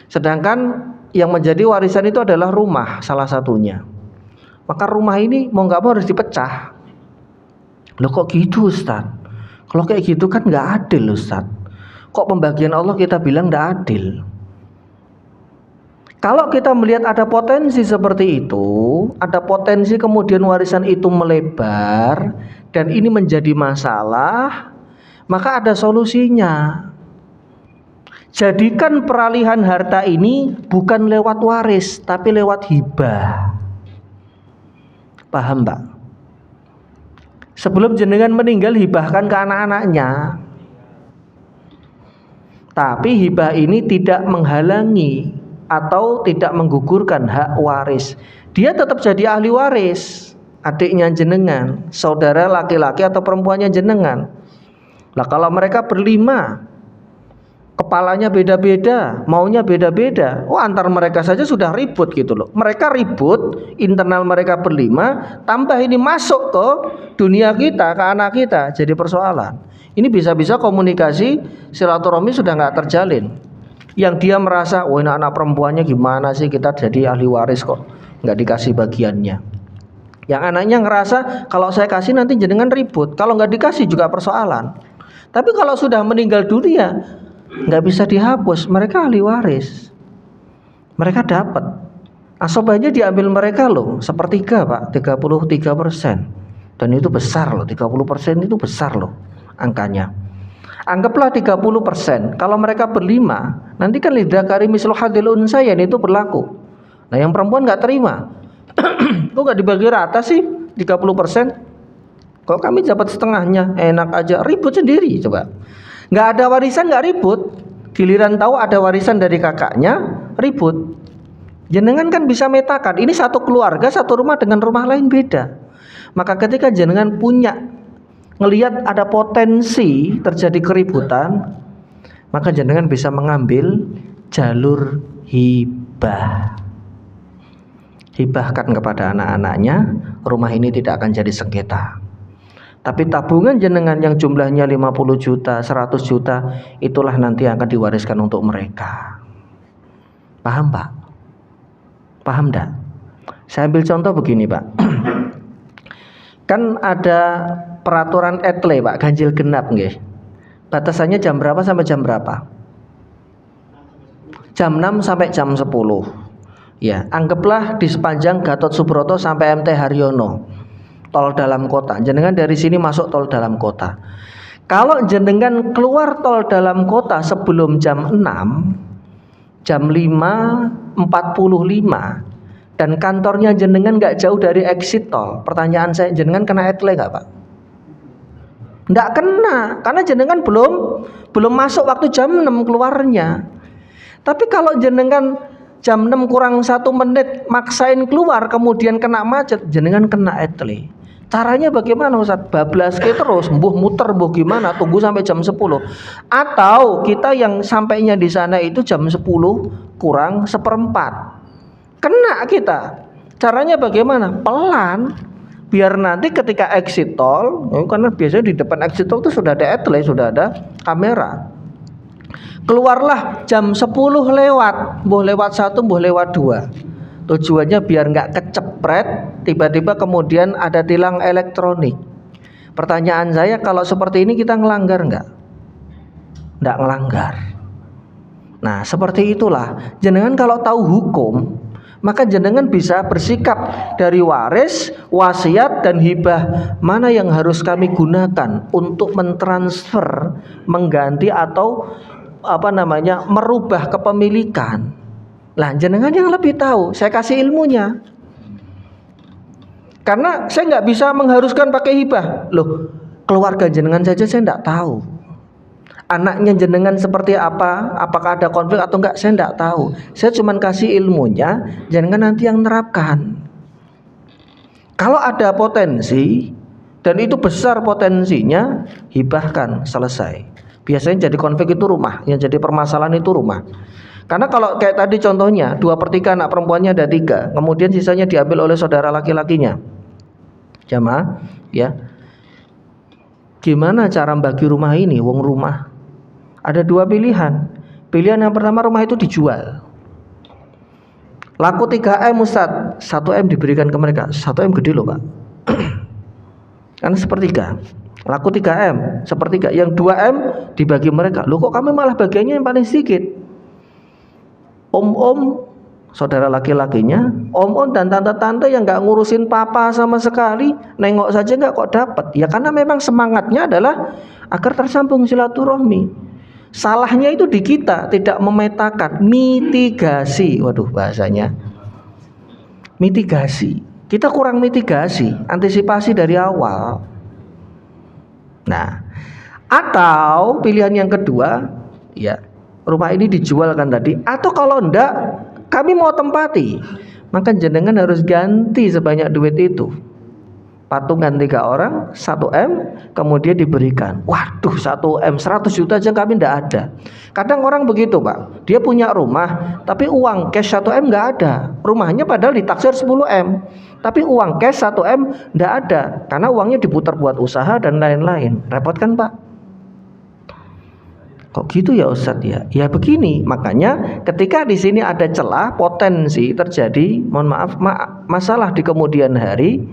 Sedangkan yang menjadi warisan itu adalah rumah salah satunya. Maka rumah ini mau nggak mau harus dipecah. Loh kok gitu Ustaz? Kalau kayak gitu kan nggak adil Ustaz. Kok pembagian Allah kita bilang nggak adil? Kalau kita melihat ada potensi seperti itu, ada potensi kemudian warisan itu melebar dan ini menjadi masalah, maka ada solusinya. Jadikan peralihan harta ini bukan lewat waris, tapi lewat hibah. Paham Pak? Sebelum jenengan meninggal, hibahkan ke anak-anaknya. Tapi hibah ini tidak menghalangi atau tidak menggugurkan hak waris. Dia tetap jadi ahli waris, adiknya jenengan, saudara laki-laki atau perempuannya jenengan. Lah kalau mereka berlima, kepalanya beda-beda, maunya beda-beda, antar mereka saja sudah ribut gitu loh. Mereka ribut, internal mereka berlima, tambah ini masuk ke dunia kita, ke anak kita, jadi persoalan. Ini bisa-bisa komunikasi silaturahmi sudah nggak terjalin. Yang dia merasa, wah ini anak perempuannya gimana sih, kita jadi ahli waris kok nggak dikasih bagiannya. Yang anaknya ngerasa, kalau saya kasih nanti jenengan ribut, kalau nggak dikasih juga persoalan. Tapi kalau sudah meninggal dunia, nggak bisa dihapus, mereka ahli waris, mereka dapat. Asobahnya diambil mereka loh, 1/3 Pak, 33%. Dan itu besar loh, 30% itu besar loh angkanya. Anggaplah 30%. Kalau mereka berlima, nanti kan lidzakari mislu hadzil unsayain itu berlaku. Nah yang perempuan nggak terima. Kok nggak dibagi rata sih 30%? Kok kami dapat setengahnya, enak aja, ribut sendiri coba. Nggak ada warisan nggak ribut, giliran tahu ada warisan dari kakaknya ribut. Jenengan kan bisa metakan, ini satu keluarga satu rumah dengan rumah lain beda. Maka ketika jenengan punya ngelihat ada potensi terjadi keributan, maka jenengan bisa mengambil jalur hibah. Hibahkan kepada anak-anaknya, rumah ini tidak akan jadi sengketa. Tapi tabungan jenengan yang jumlahnya 50 juta, 100 juta, itulah nanti akan diwariskan untuk mereka. Paham Pak? Paham enggak? Saya ambil contoh begini Pak. Kan ada peraturan etle Pak, ganjil genap nggih. Batasannya jam berapa sampai jam berapa? Jam 6 sampai jam 10. Ya, anggaplah di sepanjang Gatot Subroto sampai MT Haryono. Tol dalam kota. Jenengan dari sini masuk tol dalam kota. Kalau jenengan keluar tol dalam kota sebelum jam 6, jam 5.45 dan kantornya jenengan nggak jauh dari exit tol, pertanyaan saya, jenengan kena etle nggak Pak? Nggak kena, karena jenengan belum masuk waktu jam 6 keluarnya. Tapi kalau jenengan jam 6 kurang 1 menit maksain keluar kemudian kena macet, jenengan kena etle. Caranya bagaimana Ustaz? Bablas ke terus, mbuh muter mbuh gimana, tunggu sampai jam 10. Atau kita yang sampainya di sana itu jam 10 kurang 1/4. Kena kita. Caranya bagaimana? Pelan. Biar nanti ketika exit tol, karena biasanya di depan exit tol itu sudah ada etle, sudah ada kamera. Keluarlah jam 10 lewat, mbuh lewat 1, mbuh lewat 2. Tujuannya biar nggak kecepret, tiba-tiba kemudian ada tilang elektronik. Pertanyaan saya, kalau seperti ini kita ngelanggar nggak? Nggak ngelanggar. Nah, seperti itulah. Jenengan kalau tahu hukum, maka jenengan bisa bersikap dari waris, wasiat dan hibah mana yang harus kami gunakan untuk mentransfer, mengganti atau merubah kepemilikan. Lah, jenengan yang lebih tahu. Saya kasih ilmunya. Karena saya nggak bisa mengharuskan pakai hibah. Loh, keluarga jenengan saja saya nggak tahu. Anaknya jenengan seperti apa, apakah ada konflik atau enggak, saya enggak tahu. Saya cuma kasih ilmunya, jenengan nanti yang nerapkan. Kalau ada potensi dan itu besar potensinya, hibahkan, selesai. Biasanya jadi konflik itu rumah, yang jadi permasalahan itu rumah. Karena kalau kayak tadi contohnya 2/3 anak perempuannya ada 3, kemudian sisanya diambil oleh saudara laki-lakinya. Jamaah, ya. Gimana cara bagi rumah ini? Wong rumah ada 2 pilihan. Pilihan yang pertama, rumah itu dijual. Laku 3M Ustaz, 1M diberikan ke mereka. 1M gede loh Pak. Kan sepertiga. Laku 3M, sepertiga. Yang 2M dibagi mereka. Loh kok kami malah bagiannya yang paling sedikit? Om-om, saudara laki-lakinya, om-om dan tante-tante yang gak ngurusin papa sama sekali, nengok saja gak kok dapat. Ya karena memang semangatnya adalah agar tersambung silaturahmi. Salahnya itu di kita, tidak memetakan, mitigasi. Waduh bahasanya, mitigasi. Kita kurang mitigasi, antisipasi dari awal. Nah, atau pilihan yang kedua, ya rumah ini dijual kan tadi. Atau kalau enggak, kami mau tempati, maka jenengan harus ganti sebanyak duit itu. Patungan 3 orang 1M kemudian diberikan. Waduh 1M 100 juta aja kami enggak ada. Kadang orang begitu Pak, dia punya rumah tapi uang cash 1M enggak ada. Rumahnya padahal ditaksir 10M, tapi uang cash 1M enggak ada karena uangnya diputar buat usaha dan lain-lain. Repot kan Pak? Kok gitu ya Ustadz ya? Ya begini, makanya ketika di sini ada celah potensi terjadi, mohon maaf masalah di kemudian hari.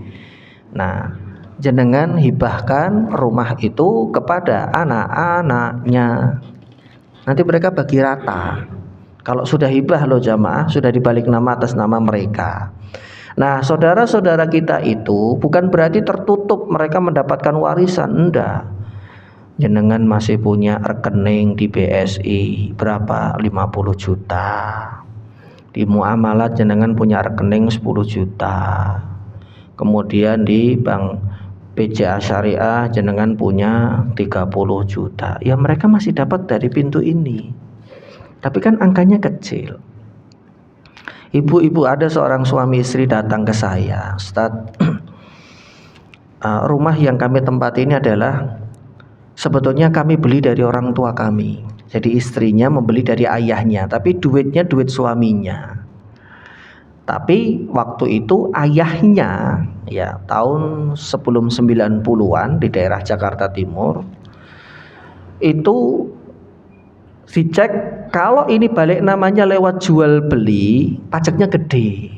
Nah, jenengan hibahkan rumah itu kepada anak-anaknya. Nanti mereka bagi rata. Kalau sudah hibah loh jamaah, sudah dibalik nama atas nama mereka. Nah, saudara-saudara kita itu bukan berarti tertutup mereka mendapatkan warisan, enggak. Jenengan masih punya rekening di BSI berapa? 50 juta. Di muamalat jenengan punya rekening 10 juta. Kemudian di bank BCA Syariah jenengan punya 30 juta. Ya mereka masih dapat dari pintu ini. Tapi kan angkanya kecil. Ibu-ibu, ada seorang suami istri datang ke saya, Ustaz, rumah yang kami tempati ini adalah sebetulnya kami beli dari orang tua kami. Jadi istrinya membeli dari ayahnya, tapi duitnya duit suaminya. Tapi waktu itu ayahnya, ya tahun sebelum 90-an di daerah Jakarta Timur, itu dicek kalau ini balik namanya lewat jual beli, pajaknya gede,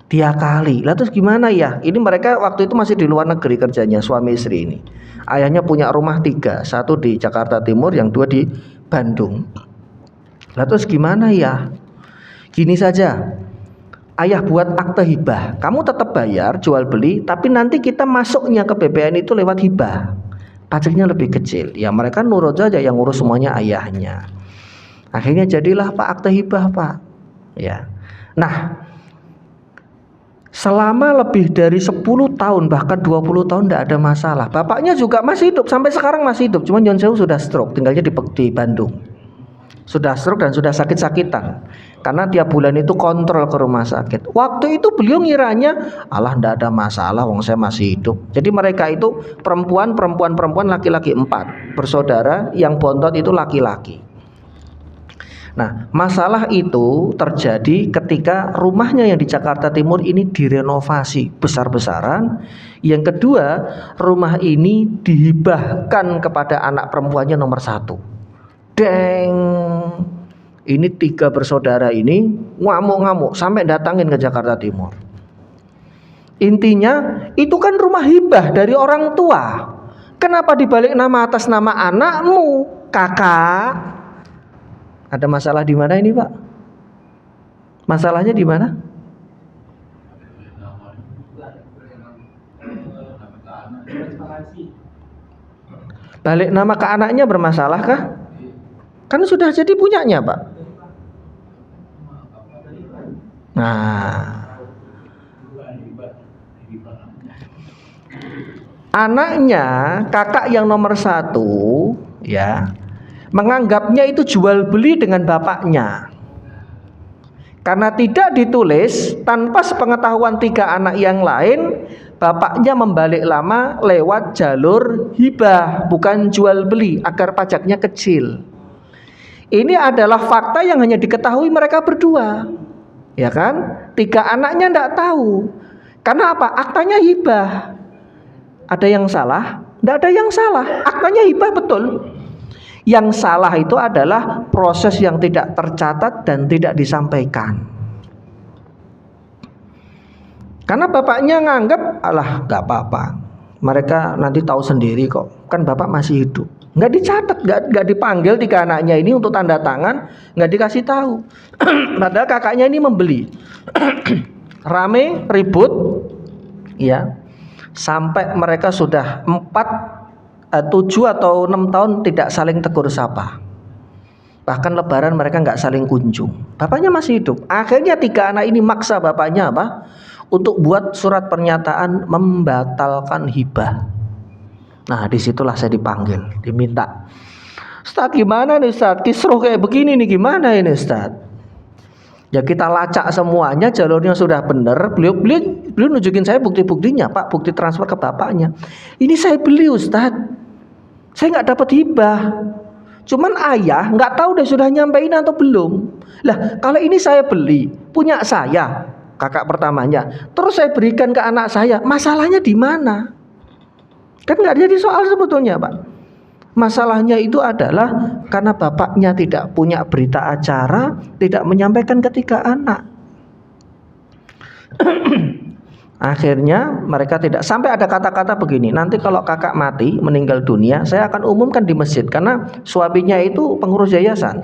diakali. Lah terus gimana ya? Ini mereka waktu itu masih di luar negeri kerjanya, suami istri ini. Ayahnya punya rumah 3, 1 di Jakarta Timur, yang 2 di Bandung. Lah terus gimana ya? Gini saja, ayah buat akte hibah, kamu tetap bayar jual beli, tapi nanti kita masuknya ke BPN itu lewat hibah, pajaknya lebih kecil. Ya mereka nurut saja, yang ngurus semuanya ayahnya. Akhirnya jadilah Pak akte hibah Pak. Ya, nah selama lebih dari 10 tahun bahkan 20 tahun tidak ada masalah. Bapaknya juga masih hidup, sampai sekarang masih hidup, cuman John Sewu sudah stroke, tinggalnya di Bandung. Sudah stroke dan sudah sakit-sakitan karena tiap bulan itu kontrol ke rumah sakit. Waktu itu beliau ngiranya Allah ndak ada masalah, wong saya masih hidup. Jadi mereka itu perempuan, laki-laki 4 bersaudara, yang bontot itu laki-laki. Nah masalah itu terjadi ketika rumahnya yang di Jakarta Timur ini direnovasi besar-besaran. Yang kedua, rumah ini dihibahkan kepada anak perempuannya nomor 1. Deng, ini 3 bersaudara ini ngamuk-ngamuk sampai datangin ke Jakarta Timur. Intinya itu kan rumah hibah dari orang tua. Kenapa dibalik nama atas nama anakmu, kakak? Ada masalah di mana ini, Pak? Masalahnya di mana? Balik nama ke anaknya bermasalah kah? Kan sudah jadi punyanya, Pak. Nah, anaknya kakak yang nomor 1 ya, menganggapnya itu jual beli dengan bapaknya. Karena tidak ditulis, tanpa sepengetahuan 3 anak yang lain, bapaknya membalik lama lewat jalur hibah, bukan jual beli, agar pajaknya kecil. Ini adalah fakta yang hanya diketahui mereka berdua, ya kan? 3 anaknya tidak tahu. Karena apa? Aktanya hibah. Ada yang salah? Tidak ada yang salah. Aktanya hibah betul. Yang salah itu adalah proses yang tidak tercatat dan tidak disampaikan. Karena bapaknya nganggap, alah nggak apa-apa, mereka nanti tahu sendiri kok, kan bapak masih hidup. Nggak dicatat, nggak dipanggil 3 anaknya ini untuk tanda tangan, nggak dikasih tahu. Padahal kakaknya ini membeli. Rame, ribut, ya, sampai mereka sudah 7 atau 6 tahun tidak saling tegur sapa. Bahkan lebaran mereka nggak saling kunjung. Bapaknya masih hidup. Akhirnya 3 anak ini maksa bapaknya apa? Untuk buat surat pernyataan membatalkan hibah. Nah, disitulah saya dipanggil, diminta. Ustaz, gimana nih Ustaz? Kisruh kayak begini nih, gimana ini Ustaz? Ya kita lacak semuanya, jalurnya sudah benar. Beliau nunjukin saya bukti-buktinya, Pak, bukti transfer ke bapaknya. Ini saya beli Ustaz, saya nggak dapat hibah. Cuman ayah nggak tahu deh sudah nyampein atau belum. Lah kalau ini saya beli, punya saya, kakak pertamanya, terus saya berikan ke anak saya, masalahnya di mana? Kan nggak jadi soal sebetulnya, Pak. Masalahnya itu adalah karena bapaknya tidak punya berita acara, tidak menyampaikan ke 3 anak. Akhirnya mereka tidak, sampai ada kata-kata begini, nanti kalau kakak mati, meninggal dunia, saya akan umumkan di masjid. Karena suaminya itu pengurus yayasan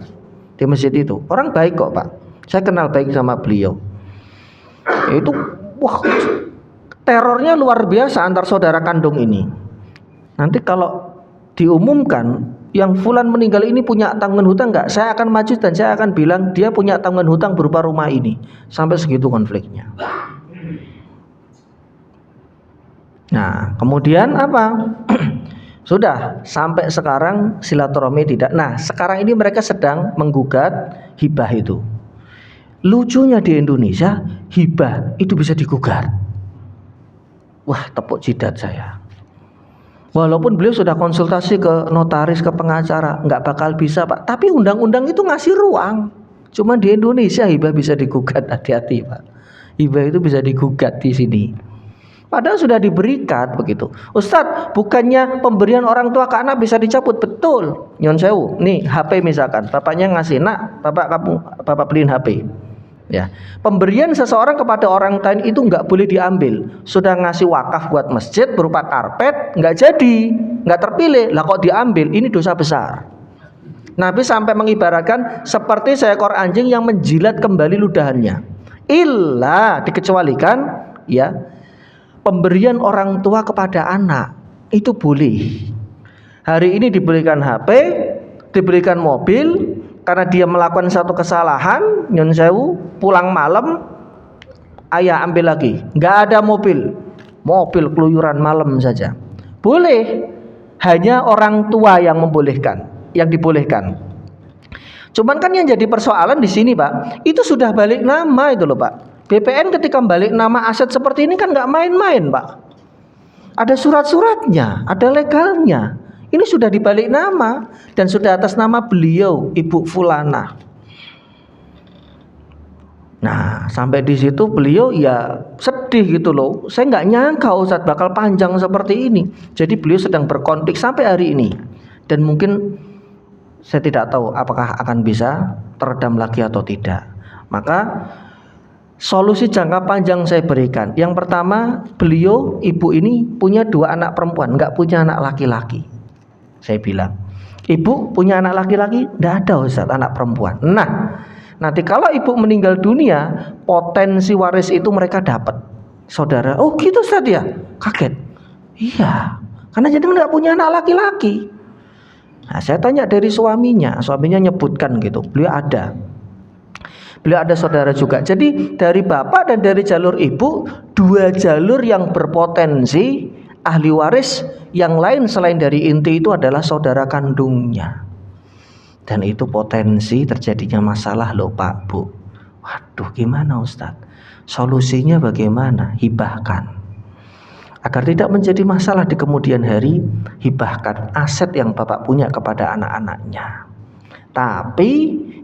di masjid itu. Orang baik kok, Pak. Saya kenal baik sama beliau. Itu wah, terornya luar biasa antar saudara kandung ini. Nanti kalau diumumkan yang fulan meninggal ini punya tanggungan hutang enggak, saya akan maju dan saya akan bilang dia punya tanggungan hutang berupa rumah ini. Sampai segitu konfliknya. Nah, kemudian apa? Sudah sampai sekarang silaturahmi tidak. Nah, sekarang ini mereka sedang menggugat hibah itu. Lucunya di Indonesia, hibah itu bisa digugat. Wah, tepuk jidat saya. Walaupun beliau sudah konsultasi ke notaris, ke pengacara, nggak bakal bisa, Pak. Tapi undang-undang itu ngasih ruang. Cuma di Indonesia hibah bisa digugat, hati-hati, Pak. Hibah itu bisa digugat di sini. Padahal sudah diberikan begitu. Ustadz, bukannya pemberian orang tua ke anak bisa dicabut? Betul. Nyon sewu. Nih HP misalkan, bapaknya ngasih, nak, bapak beliin HP. Ya, pemberian seseorang kepada orang lain itu nggak boleh diambil. Sudah ngasih wakaf buat masjid berupa karpet, nggak jadi, nggak terpilih. Lah kok diambil? Ini dosa besar. Nabi sampai mengibaratkan seperti seekor anjing yang menjilat kembali ludahannya. Illa dikecualikan, ya, pemberian orang tua kepada anak itu boleh. Hari ini diberikan HP, diberikan mobil. Karena dia melakukan satu kesalahan, nyon sewu, pulang malam, ayah ambil lagi, nggak ada mobil keluyuran malam saja. Boleh, hanya orang tua yang membolehkan, yang dibolehkan. Cuman kan yang jadi persoalan di sini, Pak, itu sudah balik nama itu loh, Pak. BPN ketika balik nama aset seperti ini kan nggak main-main, Pak. Ada surat-suratnya, ada legalnya. Ini sudah dibalik nama dan sudah atas nama beliau, Ibu Fulana. Nah, sampai di situ beliau ya sedih gitu loh. Saya nggak nyangka Ustadz bakal panjang seperti ini. Jadi beliau sedang berkonflik sampai hari ini. Dan mungkin saya tidak tahu apakah akan bisa teredam lagi atau tidak. Maka solusi jangka panjang saya berikan. Yang pertama, beliau, ibu ini punya 2 anak perempuan, nggak punya anak laki-laki. Saya bilang, Ibu punya anak laki-laki? Tidak ada Ustaz, anak perempuan. Nah, nanti kalau ibu meninggal dunia, potensi waris itu mereka dapat. Saudara, oh gitu Ustaz ya? Kaget. Iya, karena jadi nggak punya anak laki-laki. Nah, saya tanya dari suaminya nyebutkan gitu, beliau ada saudara juga. Jadi dari bapak dan dari jalur ibu, dua jalur yang berpotensi ahli waris. Yang lain selain dari inti itu adalah saudara kandungnya. Dan itu potensi terjadinya masalah loh Pak Bu. Waduh, gimana Ustadz? Solusinya bagaimana? Hibahkan. Agar tidak menjadi masalah di kemudian hari, hibahkan aset yang Bapak punya kepada anak-anaknya. Tapi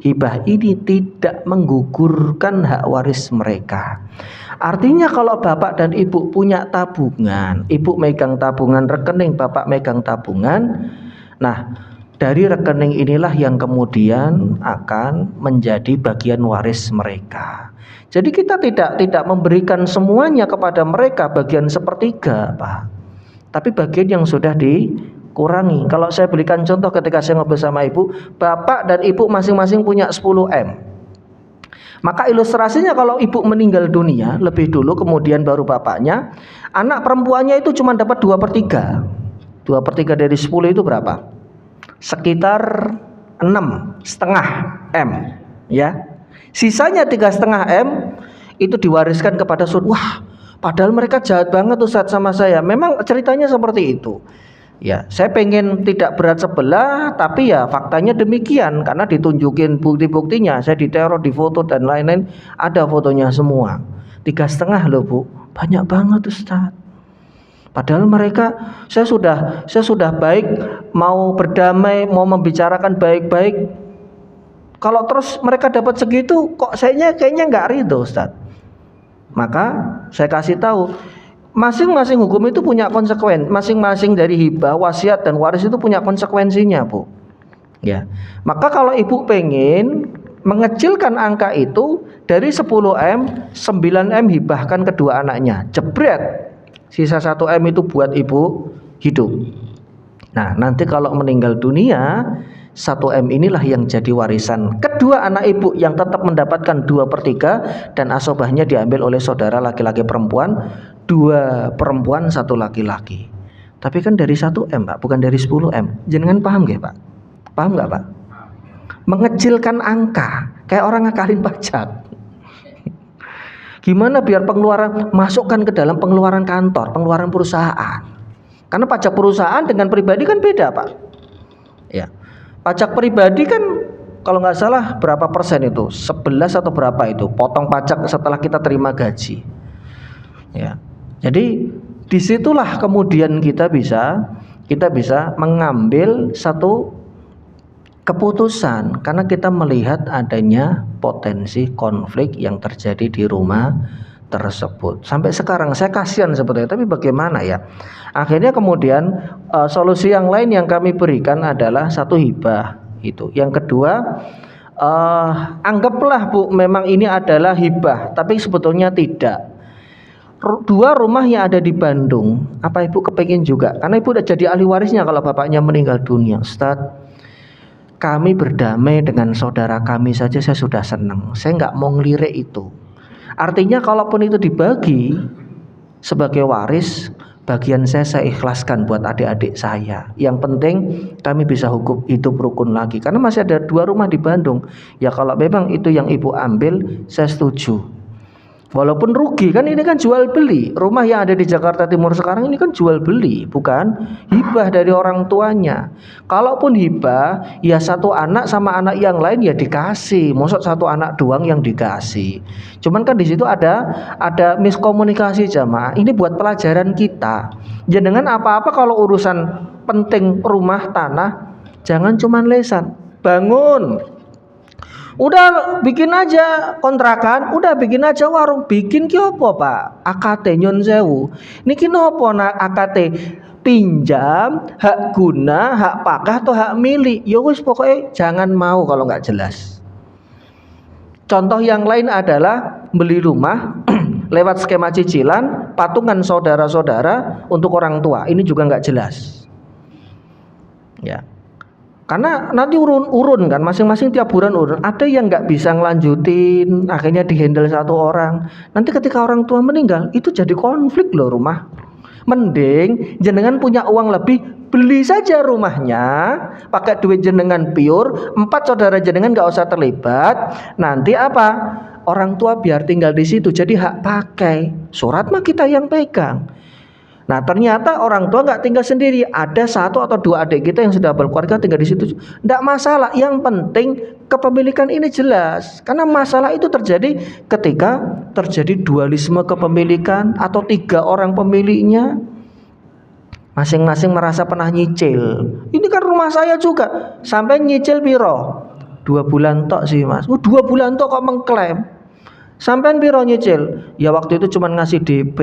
hibah ini tidak menggugurkan hak waris mereka. Artinya kalau bapak dan ibu punya tabungan, ibu megang tabungan rekening, bapak megang tabungan. Nah, dari rekening inilah yang kemudian akan menjadi bagian waris mereka. Jadi kita tidak memberikan semuanya kepada mereka bagian sepertiga, Pak. Tapi bagian yang sudah dikurangi. Kalau saya berikan contoh ketika saya ngobrol sama ibu, bapak dan ibu masing-masing punya 10 M. Maka ilustrasinya kalau ibu meninggal dunia lebih dulu kemudian baru bapaknya, anak perempuannya itu cuma dapat 2/3. 2/3 dari 10 itu berapa? Sekitar 6,5 M, ya. Sisanya 3,5 M itu diwariskan kepada saudara. Wah, padahal mereka jahat banget Ustadz sama saya. Memang ceritanya seperti itu. Ya, saya pengen tidak berat sebelah, tapi ya faktanya demikian karena ditunjukin bukti-buktinya. Saya diteror, difoto dan lain-lain, ada fotonya semua. 3,5 loh Bu, banyak banget Ustadz. Padahal mereka, saya sudah baik, mau berdamai, mau membicarakan baik-baik. Kalau terus mereka dapat segitu, kok kayaknya nggak ridho Ustaz. Maka saya kasih tahu, masing-masing hukum itu punya konsekuensi. Masing-masing dari hibah, wasiat dan waris itu punya konsekuensinya, Bu. Ya. Maka kalau ibu pengen mengecilkan angka itu dari 10 M, 9 M hibahkan kedua anaknya. Jebret. Sisa 1 M itu buat ibu hidup. Nah, nanti kalau meninggal dunia, 1 M inilah yang jadi warisan kedua anak ibu yang tetap mendapatkan 2/3 dan asobahnya diambil oleh saudara laki-laki perempuan, 2 perempuan 1 laki-laki. Tapi kan dari 1 M Pak, bukan dari 10 M. Jangan paham gak Pak? Paham gak Pak? Mengecilkan angka kayak orang ngakalin pajak. Gimana biar pengeluaran masukkan ke dalam pengeluaran kantor, pengeluaran perusahaan. Karena pajak perusahaan dengan pribadi kan beda Pak. Ya. Pajak pribadi kan kalau nggak salah berapa persen itu? 11 atau berapa itu? Potong pajak setelah kita terima gaji. Ya. Jadi disitulah kemudian kita bisa mengambil satu keputusan karena kita melihat adanya potensi konflik yang terjadi di rumah tersebut. Sampai sekarang saya kasihan sebetulnya, tapi bagaimana ya? Akhirnya kemudian solusi yang lain yang kami berikan adalah satu hibah itu. Yang kedua, anggaplah Bu, memang ini adalah hibah, tapi sebetulnya tidak. 2 rumah yang ada di Bandung, apa Ibu kepingin juga? Karena Ibu udah jadi ahli warisnya kalau bapaknya meninggal dunia. Ustadz, kami berdamai dengan saudara kami saja saya sudah senang. Saya nggak mau ngelirik itu. Artinya kalaupun itu dibagi sebagai waris, bagian saya ikhlaskan buat adik-adik saya. Yang penting kami bisa hidup rukun lagi. Karena masih ada 2 rumah di Bandung. Ya kalau memang itu yang ibu ambil, saya setuju. Walaupun rugi kan, ini kan jual beli. Rumah yang ada di Jakarta Timur sekarang ini kan jual beli, bukan hibah dari orang tuanya. Kalaupun hibah, ya 1 anak sama anak yang lain ya dikasih. Maksud 1 anak doang yang dikasih. Cuman kan di situ ada miskomunikasi jamaah. Ini buat pelajaran kita. Jangan apa-apa kalau urusan penting rumah tanah, jangan cuman lesan. Bangun. Udah bikin aja kontrakan, udah bikin aja warung, bikin ki opo Pak? AKT nyon sewu. Niki nopo nak AKT? Pinjam, hak guna, hak pakai atau hak milik? Ya wis pokoknya jangan mau kalau nggak jelas. Contoh yang lain adalah beli rumah lewat skema cicilan, patungan saudara-saudara untuk orang tua. Ini juga nggak jelas. Ya. Karena nanti urun kan, masing-masing tiap bulan urun. Ada yang nggak bisa ngelanjutin, akhirnya dihandle satu orang. Nanti ketika orang tua meninggal, itu jadi konflik loh rumah. Mending jenengan punya uang lebih, beli saja rumahnya, pakai duit jenengan pure, 4 saudara jenengan nggak usah terlibat. Nanti apa? Orang tua biar tinggal di situ, jadi hak pakai. Surat mah kita yang pegang. Nah ternyata orang tua nggak tinggal sendiri, ada 1 atau 2 adik kita yang sudah berkeluarga tinggal di situ, nggak masalah. Yang penting kepemilikan ini jelas, karena masalah itu terjadi ketika terjadi dualisme kepemilikan atau 3 orang pemiliknya masing-masing merasa pernah nyicil. Ini kan rumah saya juga, sampai nyicil piro? 2 bulan tok sih mas. 2 bulan tok kok mengklaim? Sampai piro nyicil? Ya waktu itu cuma ngasih DP.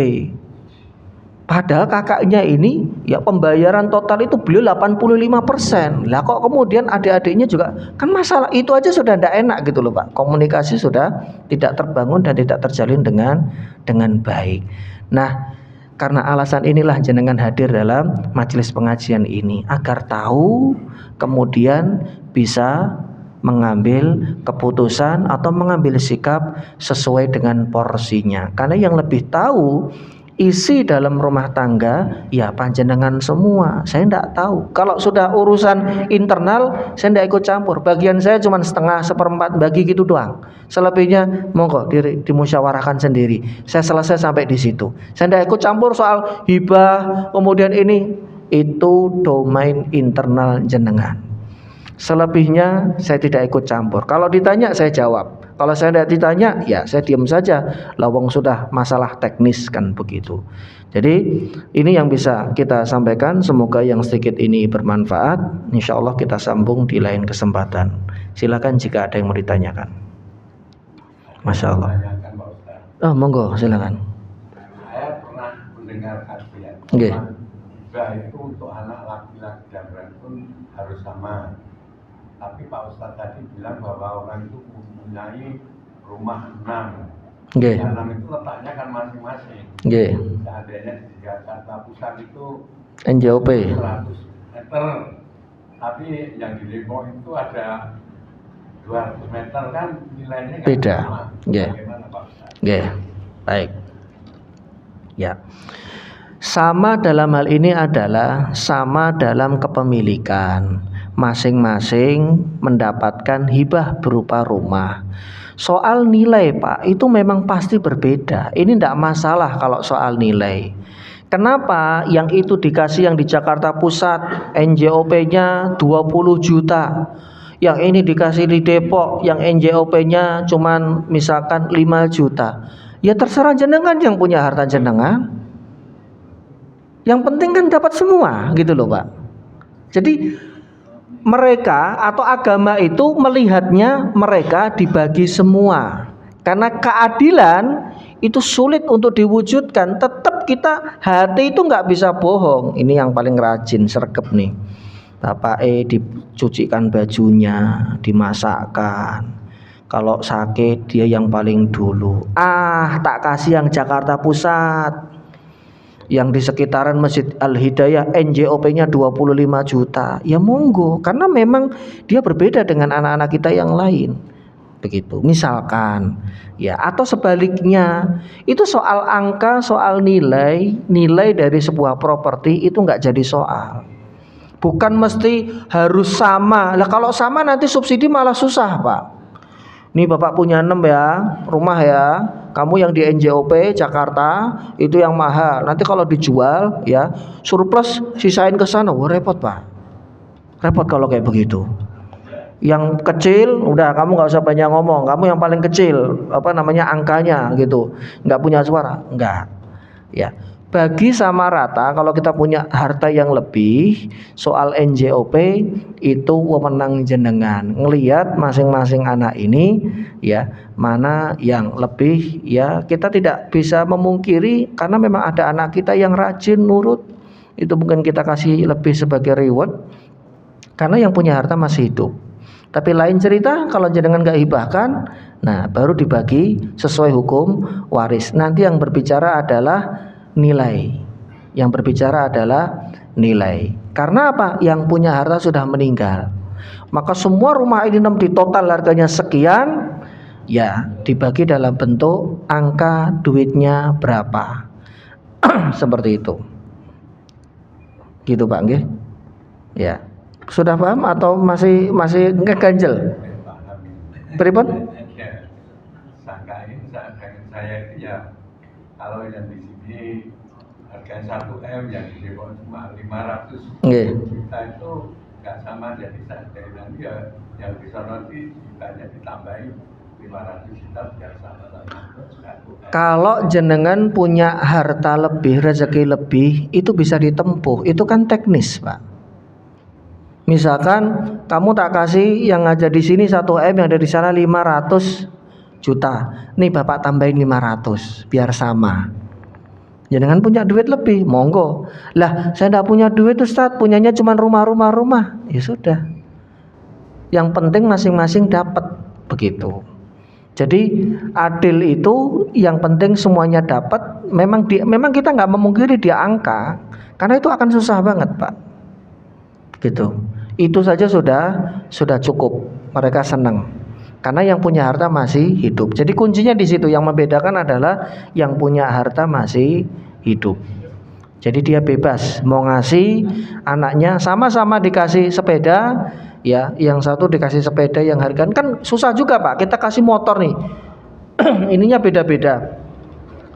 Padahal kakaknya ini ya pembayaran total itu beliau 85%. Lah kok kemudian adik-adiknya juga, kan masalah itu aja sudah tidak enak gitu loh Pak. Komunikasi sudah tidak terbangun dan tidak terjalin dengan baik. Nah, karena alasan inilah jenengan hadir dalam majelis pengajian ini, agar tahu kemudian bisa mengambil keputusan atau mengambil sikap sesuai dengan porsinya. Karena yang lebih tahu isi dalam rumah tangga ya panjenengan semua. Saya tidak tahu. Kalau sudah urusan internal saya tidak ikut campur. Bagian saya cuma setengah, seperempat, bagi gitu doang. Selebihnya monggo dimusyawarahkan sendiri. Saya selesai sampai di situ. Saya tidak ikut campur soal hibah kemudian ini, itu domain internal jenengan. Selebihnya saya tidak ikut campur. Kalau ditanya saya jawab. Kalau saya tidak ditanya, ya saya diam saja. Lawang sudah masalah teknis kan begitu. Jadi ini yang bisa kita sampaikan. Semoga yang sedikit ini bermanfaat. Insya Allah kita sambung di lain kesempatan. Silakan jika ada yang mau ditanyakan. Masya Allah. Oh monggo silakan. Saya pernah mendengar kajian. Okay. Hibah itu untuk anak laki-laki dan perempuan harus sama. Tapi Pak Ustadz tadi bilang bahwa orang itu mempunyai rumah 6. Okay. 6 itu letaknya kan masing-masing. Okay. Seandainya di Jakarta Pusat itu NJOP 100 meter, tapi yang di Depok itu ada 200 meter kan nilainya nggak beda. sama. Yeah. Bagaimana Pak Ustadz? Yeah. Baik. Ya. Sama dalam hal ini adalah sama dalam kepemilikan. Masing-masing mendapatkan hibah berupa rumah. Soal nilai Pak, itu memang pasti berbeda. Ini tidak masalah kalau soal nilai. Kenapa yang itu dikasih yang di Jakarta Pusat NJOP-nya 20 juta, yang ini dikasih di Depok yang NJOP-nya cuman misalkan 5 juta. Ya terserah jenengan yang punya harta jenengan. Yang penting kan dapat semua gitu loh Pak. Jadi mereka atau agama itu melihatnya mereka dibagi semua. Karena keadilan itu sulit untuk diwujudkan. Tetap kita hati itu nggak bisa bohong. Ini yang paling rajin sergap nih. Bapak dicucikan bajunya, dimasakkan. Kalau sakit dia yang paling dulu. Tak kasih yang Jakarta Pusat. Yang di sekitaran Masjid Al-Hidayah NJOP-nya 25 juta. Ya monggo, karena memang dia berbeda dengan anak-anak kita yang lain. Begitu. Misalkan ya, atau sebaliknya, itu soal angka, soal nilai dari sebuah properti itu nggak jadi soal. Bukan mesti harus sama. Lah kalau sama nanti subsidi malah susah, Pak. Ini Bapak punya 6 ya, rumah ya. Kamu yang di NJOP Jakarta itu yang mahal. Nanti kalau dijual ya, surplus sisain ke sana. Wah, repot, Pak. Repot kalau kayak begitu. Yang kecil udah kamu nggak usah banyak ngomong. Kamu yang paling kecil, angkanya gitu. Nggak punya suara. Nggak. Ya. Bagi sama rata, kalau kita punya harta yang lebih, soal NJOP itu wewenang jenengan. Ngelihat masing-masing anak ini ya, mana yang lebih ya, kita tidak bisa memungkiri karena memang ada anak kita yang rajin nurut. Itu mungkin kita kasih lebih sebagai reward karena yang punya harta masih hidup. Tapi lain cerita kalau jenengan gak hibahkan, nah baru dibagi sesuai hukum waris. Nanti yang berbicara adalah nilai. Yang berbicara adalah nilai. Karena apa? Yang punya harta sudah meninggal. Maka semua rumah ini di total harganya sekian, ya dibagi dalam bentuk angka duitnya berapa. Seperti itu. Gitu Pak nggih. Ya. Sudah paham atau masih ngeganjel? Paham. Pripun? Ya, sangkain saya itu ya kalau yang di sini harga 1 M yang di Depok cuma 500 Nggih. juta itu nggak sama, jadi saya nanti ya yang di sana ditanya ditambahin 500 juta biar sama-sama 1 M. Kalau jenengan punya harta lebih, rezeki lebih, itu bisa ditempuh. Itu kan teknis, Pak. Misalkan kamu tak kasih yang aja di sini 1 M, yang ada di sana 500 juta. Nih Bapak tambahin 500 biar sama. Jangan punya duit lebih, monggo. Lah, saya enggak punya duit Ustaz, punyanya cuma rumah. Ya sudah. Yang penting masing-masing dapat, begitu. Jadi adil itu yang penting semuanya dapat. Memang kita nggak memungkiri dia angka, karena itu akan susah banget, Pak. Gitu. Itu saja sudah cukup. Mereka senang. Karena yang punya harta masih hidup. Jadi kuncinya di situ, yang membedakan adalah yang punya harta masih hidup. Jadi dia bebas mau ngasih anaknya, sama-sama dikasih sepeda, ya, yang satu dikasih sepeda yang harga kan susah juga Pak. Kita kasih motor nih, ininya beda-beda.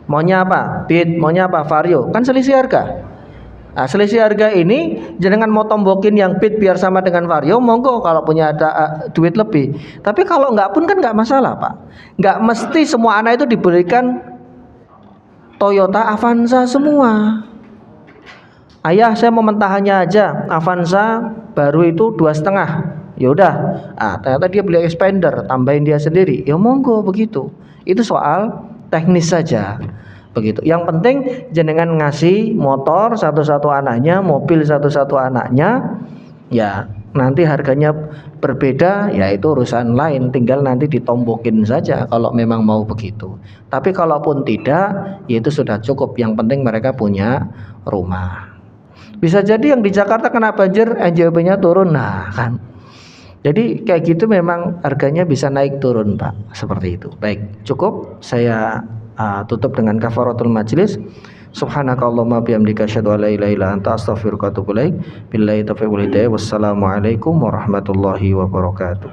Maunya apa? Beat, maunya apa? Vario. Kan selisih harga. Nah, selisih harga ini jangan mau tombokin yang Beat biar sama dengan Vario, monggo kalau punya ada duit lebih. Tapi kalau enggak pun kan enggak masalah Pak. Enggak mesti semua anak itu diberikan Toyota Avanza semua. Ayah saya mau mentahannya aja, Avanza baru itu 2,5. Ya udah. Ah, ternyata dia beli expander, tambahin dia sendiri. Ya monggo begitu. Itu soal teknis saja. Begitu. Yang penting jenengan ngasih motor satu-satu anaknya, mobil satu-satu anaknya, ya nanti harganya berbeda, ya itu urusan lain, tinggal nanti ditombokin saja kalau memang mau begitu. Tapi kalaupun tidak, ya itu sudah cukup. Yang penting mereka punya rumah. Bisa jadi yang di Jakarta kena banjir, NJP-nya turun, nah kan. Jadi kayak gitu memang harganya bisa naik turun Pak, seperti itu. Baik, cukup saya tutup dengan kafaratul majlis. Subhanakallahumma bihamdika asyhadu an la ilaha illa anta astaghfiruka wa atubu ilaik. Billahi taufiq wal hidayah. Wassalamualaikum warahmatullahi wabarakatuh.